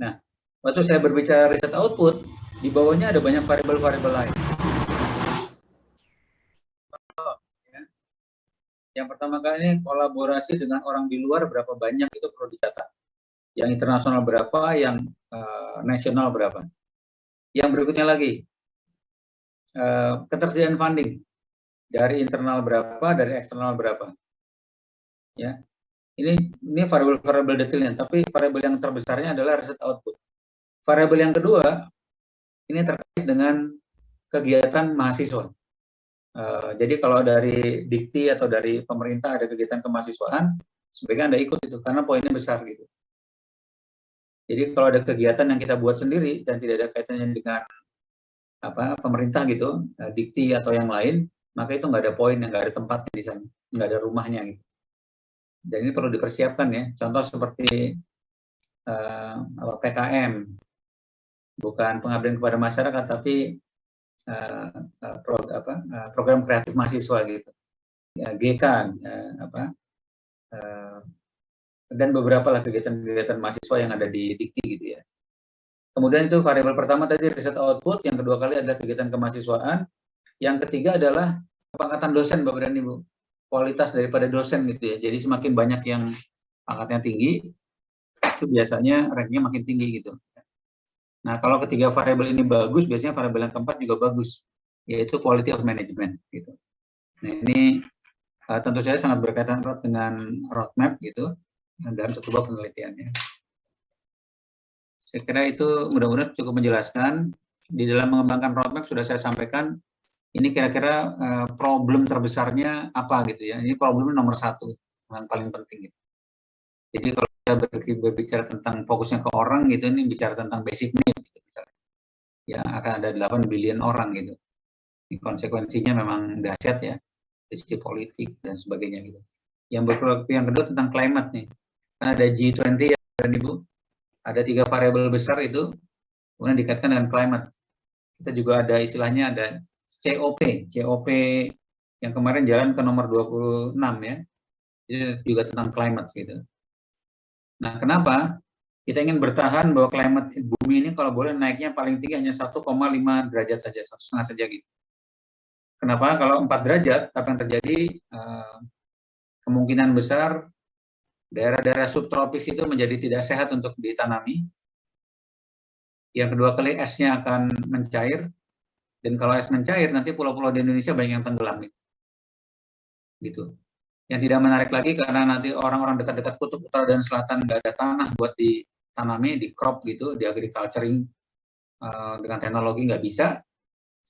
Nah, waktu saya berbicara riset output, di bawahnya ada banyak variabel-variabel lain. Yang pertama kali ini kolaborasi dengan orang di luar berapa banyak itu perlu dicatat. Yang internasional berapa, yang nasional berapa. Yang berikutnya lagi, ketersediaan funding. Dari internal berapa, dari eksternal berapa. Ya. Ini variabel-variabel detailnya, tapi variabel yang terbesarnya adalah riset output. Variabel yang kedua, ini terkait dengan kegiatan mahasiswa. Jadi kalau dari Dikti atau dari pemerintah ada kegiatan kemahasiswaan, sebaiknya Anda ikut itu, karena poinnya besar gitu. Jadi kalau ada kegiatan yang kita buat sendiri dan tidak ada kaitannya dengan pemerintah gitu, Dikti atau yang lain, maka itu nggak ada poin, nggak ada tempatnya di sana, nggak ada rumahnya gitu. Dan ini perlu dipersiapkan ya. Contoh seperti PKM, bukan pengabdian kepada masyarakat, tapi program kreatif mahasiswa gitu, ya, GK, dan beberapa lah kegiatan-kegiatan mahasiswa yang ada di Dikti gitu ya. Kemudian itu variabel pertama tadi riset output, yang kedua kali adalah kegiatan kemahasiswaan, yang ketiga adalah pangkatan dosen Bapak dan Ibu, kualitas daripada dosen gitu ya. Jadi semakin banyak yang pangkatnya tinggi, itu biasanya ranknya makin tinggi gitu. Nah, kalau ketiga variabel ini bagus, biasanya variabel yang keempat juga bagus, yaitu quality of management gitu. Nah, ini tentu saja sangat berkaitan dengan roadmap gitu dalam sebuah penelitiannya. Saya kira itu mudah-mudahan cukup menjelaskan. Di dalam mengembangkan roadmap sudah saya sampaikan, ini kira-kira problem terbesarnya apa gitu ya. Ini problem nomor 1, yang paling penting gitu. Jadi kalau kita berbicara tentang fokusnya ke orang gitu, ini bicara tentang basic need gitu, misalnya. Ya akan ada 8 billion orang gitu. Ini konsekuensinya memang dahsyat ya, sisi politik dan sebagainya gitu. Yang kedua tentang climate nih. Karena ada G20 ya dan Ibu, ada 3 variabel besar itu, kemudian dikaitkan dengan climate. Kita juga ada istilahnya ada COP yang kemarin jalan ke nomor 26 ya. Jadi juga tentang climate gitu. Nah, kenapa? Kita ingin bertahan bahwa climate bumi ini kalau boleh naiknya paling tinggi hanya 1,5 derajat saja, 1,5 saja gitu. Kenapa? Kalau 4 derajat, apa yang terjadi? Kemungkinan besar daerah-daerah subtropis itu menjadi tidak sehat untuk ditanami. Yang kedua kali esnya akan mencair, dan kalau es mencair nanti pulau-pulau di Indonesia banyak yang tenggelam gitu. Yang tidak menarik lagi karena nanti orang-orang dekat-dekat kutub utara dan selatan nggak ada tanah buat ditanami, di crop gitu, di agriculturing dengan teknologi nggak bisa.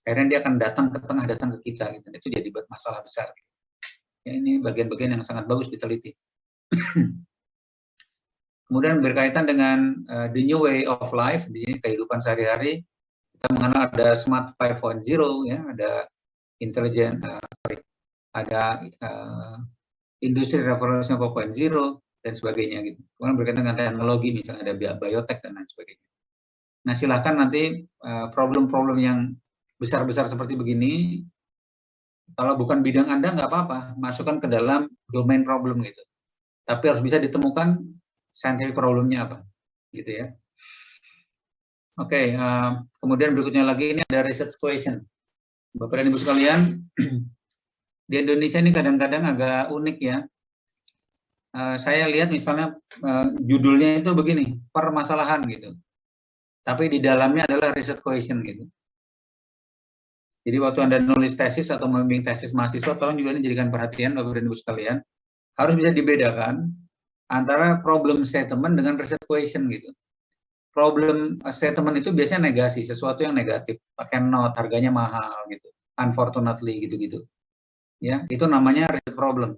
Akhirnya dia akan datang ke tengah, datang ke kita gitu. Itu jadi masalah besar. Ya, ini bagian-bagian yang sangat bagus diteliti. Kemudian berkaitan dengan the new way of life, di sini kehidupan sehari-hari, kita mengenal ada smart 5.0 ya, ada intelligent, ada industri revolusi 4.0 dan sebagainya gitu. Kemudian berkaitan dengan teknologi, misalnya ada biotek dan lain sebagainya. Nah, silakan nanti problem-problem yang besar-besar seperti begini, kalau bukan bidang Anda nggak apa-apa, masukkan ke dalam domain problem gitu. Tapi harus bisa ditemukan scientific problemnya apa, gitu ya. Oke, kemudian berikutnya lagi ini ada research question. Bapak dan Ibu sekalian, di Indonesia ini kadang-kadang agak unik ya. Saya lihat misalnya judulnya itu begini, permasalahan gitu. Tapi di dalamnya adalah research question gitu. Jadi waktu Anda nulis tesis atau membimbing tesis mahasiswa, tolong juga ini jadikan perhatian Bapak dan Ibu sekalian, harus bisa dibedakan antara problem statement dengan research question gitu. Problem statement itu biasanya negasi, sesuatu yang negatif, pakai not, harganya mahal gitu, unfortunately gitu-gitu. Ya, itu namanya research problem.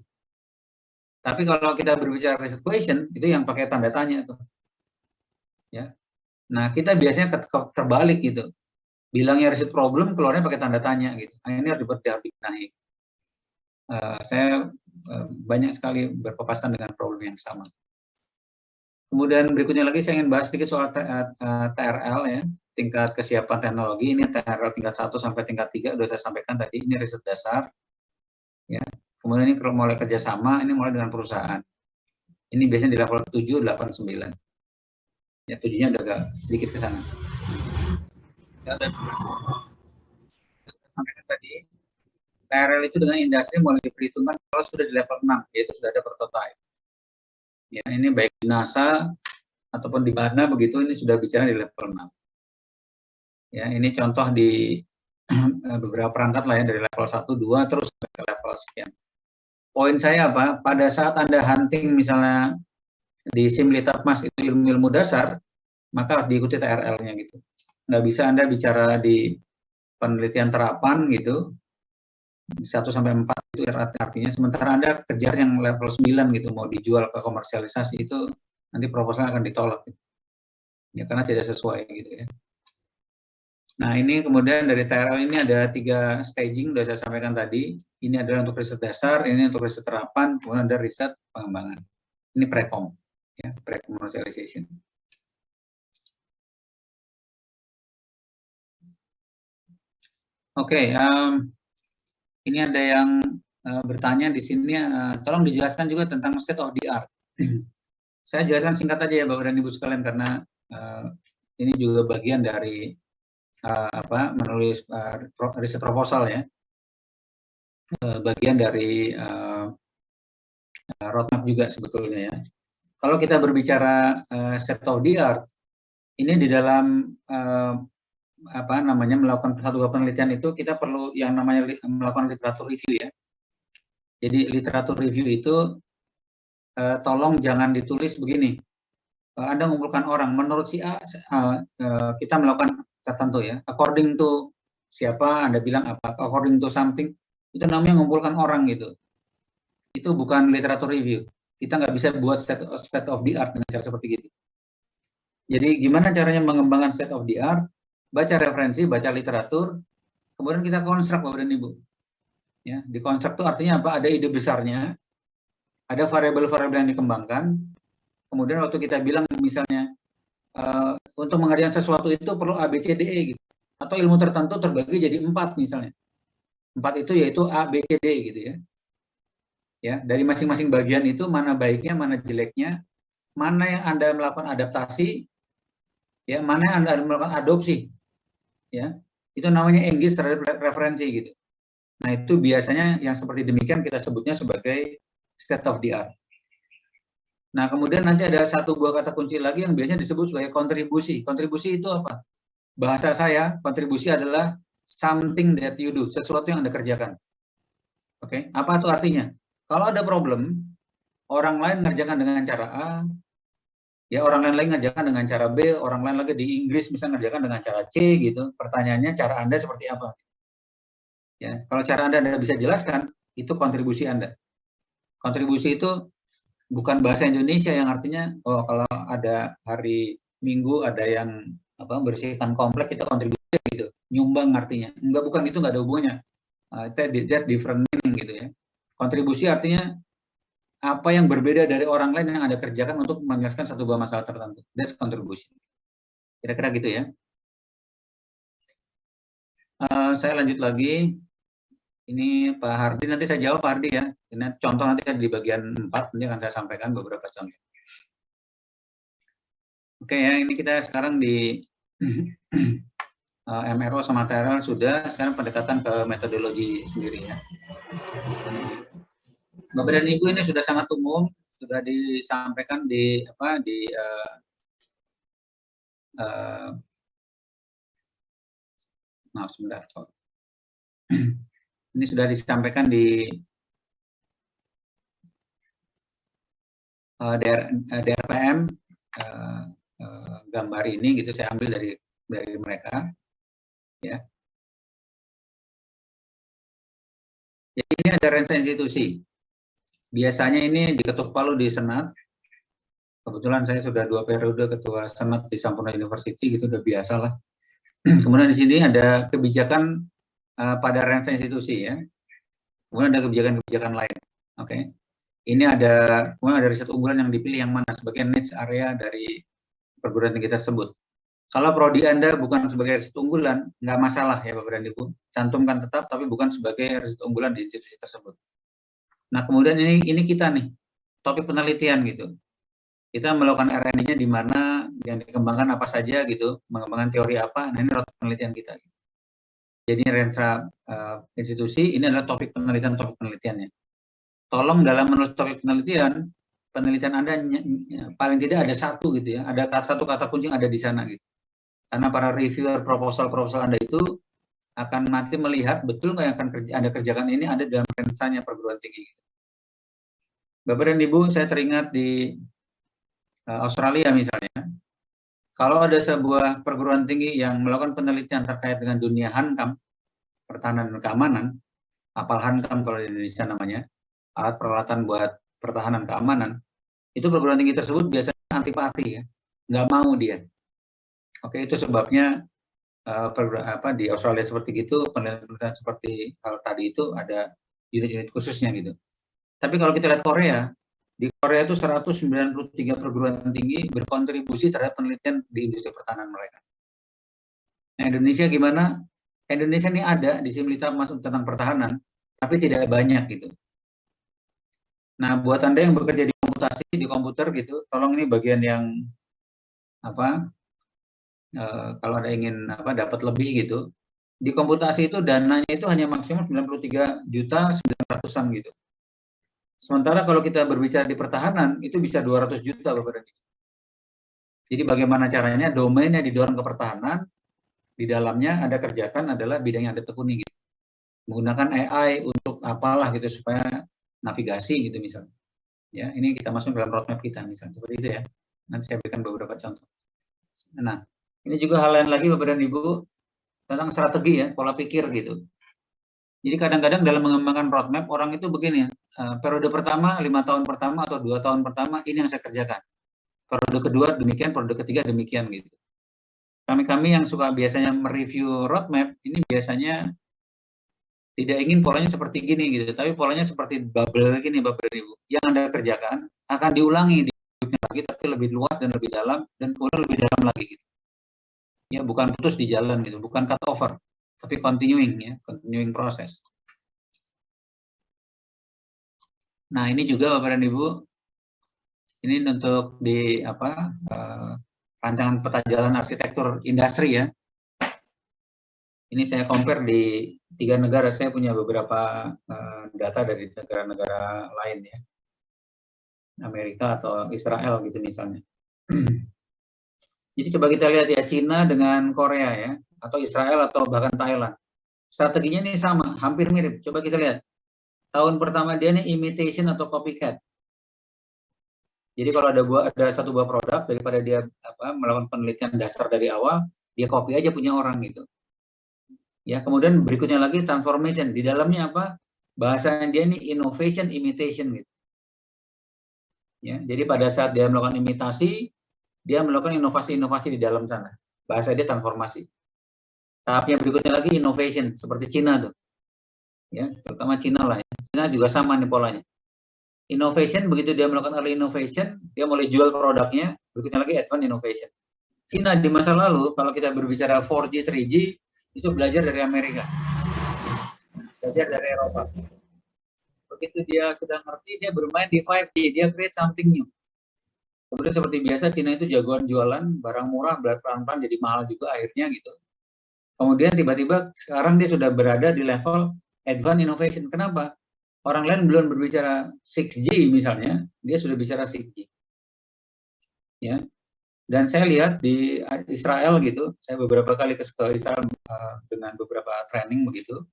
Tapi kalau kita berbicara research question, itu yang pakai tanda tanya tuh. Ya. Nah, kita biasanya terbalik gitu. Bilangnya research problem, keluarnya pakai tanda tanya gitu. Nah, ini harus dibenahi. Saya banyak sekali berpapasan dengan problem yang sama. Kemudian berikutnya lagi saya ingin bahas sedikit soal TRL ya, tingkat kesiapan teknologi. Ini TRL tingkat 1 sampai tingkat 3 sudah saya sampaikan tadi, ini riset dasar. Ya. Kemudian ini mulai kerjasama, ini mulai dengan perusahaan. Ini biasanya di level 7, 8, 9. Ya, 7-nya udah agak sedikit ke sana. Ya, sampaikan tadi, TRL itu dengan industri mulai diperhitungkan kalau sudah di level 6, yaitu sudah ada prototype. Ya, ini baik di NASA ataupun di mana begitu, ini sudah bicara di level 6. Ya, ini contoh di beberapa perangkat lah ya, dari level 1, 2, terus ke level sekian. Poin saya apa? Pada saat Anda hunting misalnya di Simlitatmas itu ilmu-ilmu dasar, maka harus diikuti TRL-nya gitu. Nggak bisa Anda bicara di penelitian terapan gitu, 1 sampai 4 itu artinya, sementara Anda kejar yang level 9 gitu, mau dijual ke komersialisasi, itu nanti proposal akan ditolak. Gitu. Ya, karena tidak sesuai gitu ya. Nah, ini kemudian dari TRL ini ada 3 staging, sudah saya sampaikan tadi. Ini adalah untuk riset dasar, ini untuk riset terapan, kemudian ada riset pengembangan. Ini pre-com, ya, pre-commercialization. Oke, ini ada yang bertanya di sini, tolong dijelaskan juga tentang state of the art. Saya jelaskan singkat aja ya Bapak dan Ibu sekalian, karena ini juga bagian dari menulis riset proposal ya, bagian dari roadmap juga sebetulnya ya. Kalau kita berbicara state of the art, ini di dalam melakukan satu penelitian itu kita perlu yang namanya melakukan literatur review ya. Jadi literatur review itu tolong jangan ditulis begini. Anda mengumpulkan orang, menurut si A kita melakukan tertentu ya, according to siapa, Anda bilang apa, according to something, itu namanya mengumpulkan orang gitu. Itu bukan literatur review. Kita nggak bisa buat state of the art dengan cara seperti gitu. Jadi gimana caranya mengembangkan state of the art? Baca referensi, baca literatur, kemudian kita konstruk Bapak dan Ibu. Ya, di konstruk itu artinya apa? Ada ide besarnya, ada variabel-variabel yang dikembangkan. Kemudian waktu kita bilang misalnya untuk mengerjakan sesuatu itu perlu A, B, C, D, E gitu. Atau ilmu tertentu terbagi jadi 4 misalnya. 4 itu yaitu A, B, C, D gitu ya. Ya, dari masing-masing bagian itu mana baiknya, mana jeleknya, mana yang Anda melakukan adaptasi, ya, mana yang Anda melakukan adopsi. Ya. Itu namanya engage terhadap referensi gitu. Nah, itu biasanya yang seperti demikian kita sebutnya sebagai state of the art. Nah, kemudian nanti ada satu buah kata kunci lagi yang biasanya disebut sebagai kontribusi. Kontribusi itu apa? Bahasa saya, kontribusi adalah something that you do, sesuatu yang Anda kerjakan. Oke, apa itu artinya? Kalau ada problem, orang lain mengerjakan dengan cara A, ya orang lain lagi ngerjakan dengan cara B, orang lain lagi di Inggris misalnya ngerjakan dengan cara C gitu. Pertanyaannya cara Anda seperti apa? Ya, kalau cara Anda bisa jelaskan, itu kontribusi Anda. Kontribusi itu bukan bahasa Indonesia yang artinya oh kalau ada hari Minggu ada yang bersihkan komplek kita kontribusi gitu, nyumbang artinya. Enggak, bukan, itu nggak ada hubungannya. That different meaning gitu ya. Kontribusi artinya apa yang berbeda dari orang lain yang Anda kerjakan untuk menyelesaikan satu buah masalah tertentu. That's contribution. Kira-kira gitu ya. Saya lanjut lagi. Ini Pak Hardi, nanti saya jawab Pak Hardi ya. Ini contoh nanti di bagian 4, ini akan saya sampaikan beberapa contoh. Oke ya, ini kita sekarang di MRO sama material sudah, sekarang pendekatan ke metodologi sendiri ya. Bapak dan Ibu, ini sudah sangat umum, sudah disampaikan di maaf sebentar. Ini sudah disampaikan di DRPM gambar ini gitu, saya ambil dari mereka ya. Jadi ini ada range institusi. Biasanya ini diketuk palu di Senat. Kebetulan saya sudah 2 periode ketua Senat di Sampurna University, gitu udah biasa lah. Kemudian di sini ada kebijakan pada range institusi ya. Kemudian ada kebijakan-kebijakan lain. Oke. Ini kemudian ada riset unggulan yang dipilih yang mana sebagai niche area dari perguruan tinggi tersebut. Kalau prodi Anda bukan sebagai riset unggulan, nggak masalah ya Bapak dan Ibu. Cantumkan tetap, tapi bukan sebagai riset unggulan di institusi tersebut. Nah kemudian ini kita nih, topik penelitian gitu. Kita melakukan R&D-nya di mana, yang dikembangkan apa saja gitu, mengembangkan teori apa, nah ini rota penelitian kita. Jadi ransa institusi, ini adalah topik penelitiannya. Tolong dalam menulis topik penelitian Anda paling tidak ada satu gitu ya, ada satu kata kunci yang ada di sana gitu. Karena para reviewer proposal Anda itu akan nanti melihat betul nggak yang akan Anda kerjakan ini ada dalam rensanya perguruan tinggi. Bapak dan Ibu, saya teringat di Australia misalnya, kalau ada sebuah perguruan tinggi yang melakukan penelitian terkait dengan dunia hankam, pertahanan dan keamanan, apal hankam kalau di Indonesia namanya, alat peralatan buat pertahanan keamanan, itu perguruan tinggi tersebut biasanya antipati ya, nggak mau dia. Oke, itu sebabnya di Australia seperti itu, penelitian seperti hal tadi itu ada unit-unit khususnya gitu. Tapi kalau kita lihat Korea, di Korea itu 193 perguruan tinggi berkontribusi terhadap penelitian di industri pertahanan mereka. Nah, Indonesia gimana? Indonesia ini ada di Simlita masuk tentang pertahanan, tapi tidak banyak gitu. Nah, buat Anda yang bekerja di komputasi, di komputer gitu, tolong ini bagian yang kalau ada ingin dapat lebih gitu. Di komputasi itu dananya itu hanya maksimum 93.900.000-an gitu. Sementara kalau kita berbicara di pertahanan, itu bisa 200 juta Bapak dan Ibu. Jadi bagaimana caranya domainnya didorong ke pertahanan, di dalamnya Anda kerjakan adalah bidang yang Anda tekuni gitu. Menggunakan AI untuk apalah gitu supaya navigasi gitu misalnya. Ya, ini kita masuk dalam roadmap kita misalnya seperti itu ya. Nanti saya berikan beberapa contoh. Nah, ini juga hal lain lagi Bapak dan Ibu tentang strategi ya, pola pikir gitu. Jadi kadang-kadang dalam mengembangkan roadmap orang itu begini, periode pertama, 5 tahun pertama atau 2 tahun pertama ini yang saya kerjakan. Periode kedua demikian, periode ketiga demikian gitu. Kami yang suka biasanya mereview roadmap ini biasanya tidak ingin polanya seperti gini gitu, tapi polanya seperti bubble gini Bapak dan Ibu. Yang Anda kerjakan akan diulangi di berikutnya lagi, tapi lebih luas dan lebih dalam dan kemudian lebih dalam lagi gitu. Ya bukan putus di jalan gitu, bukan cut over. Tapi continuing proses. Nah ini juga Bapak dan Ibu, ini untuk di rancangan peta jalan arsitektur industri ya. Ini saya compare di 3 negara, saya punya beberapa data dari negara-negara lain ya, Amerika atau Israel gitu misalnya. Jadi coba kita lihat ya, Cina dengan Korea ya, atau Israel atau bahkan Thailand. Strateginya ini sama, hampir mirip. Coba kita lihat. Tahun pertama dia ini imitation atau copycat. Jadi kalau ada satu buah produk, daripada dia melakukan penelitian dasar dari awal, dia copy aja punya orang gitu. Ya, kemudian berikutnya lagi transformation. Di dalamnya apa? Bahasanya dia ini innovation imitation gitu. Ya, jadi pada saat dia melakukan imitasi, dia melakukan inovasi-inovasi di dalam sana. Bahasa dia transformasi. Tahapnya berikutnya lagi innovation, seperti Cina tuh. Ya, terutama Cina lah ya. Cina juga sama nih polanya. Innovation, begitu dia melakukan early innovation, dia mulai jual produknya, berikutnya lagi advanced innovation. Cina di masa lalu, kalau kita berbicara 4G, 3G, itu belajar dari Amerika. belajar dari Eropa. Begitu dia sudah ngerti, dia bermain di 5G, dia create something new. Kemudian seperti biasa Cina itu jagoan jualan barang murah, pelan-pelan jadi mahal juga akhirnya gitu. Kemudian tiba-tiba sekarang dia sudah berada di level advanced innovation. Kenapa? Orang lain belum berbicara 6G misalnya, dia sudah bicara 6G. Ya. Dan saya lihat di Israel gitu, saya beberapa kali ke Israel dengan beberapa training begitu.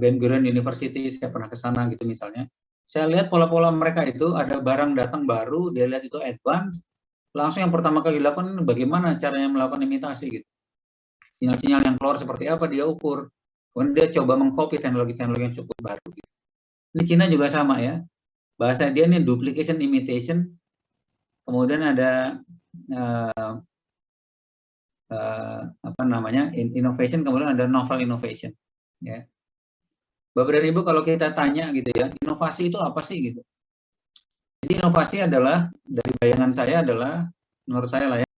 Ben Gurion University, saya pernah ke sana gitu misalnya. Saya lihat pola-pola mereka itu, ada barang datang baru, dia lihat itu advance, langsung yang pertama kali dilakukan bagaimana caranya melakukan imitasi gitu. Sinyal-sinyal yang keluar seperti apa dia ukur. Kemudian dia coba mengcopy teknologi-teknologi yang cukup baru. Gitu. Ini Cina juga sama ya. Bahasa dia ini duplication, imitation. Kemudian ada innovation, kemudian ada novel innovation. Ya. Bapak dan Ibu kalau kita tanya gitu ya, inovasi itu apa sih gitu? Jadi inovasi adalah dari bayangan saya adalah menurut saya lah ya,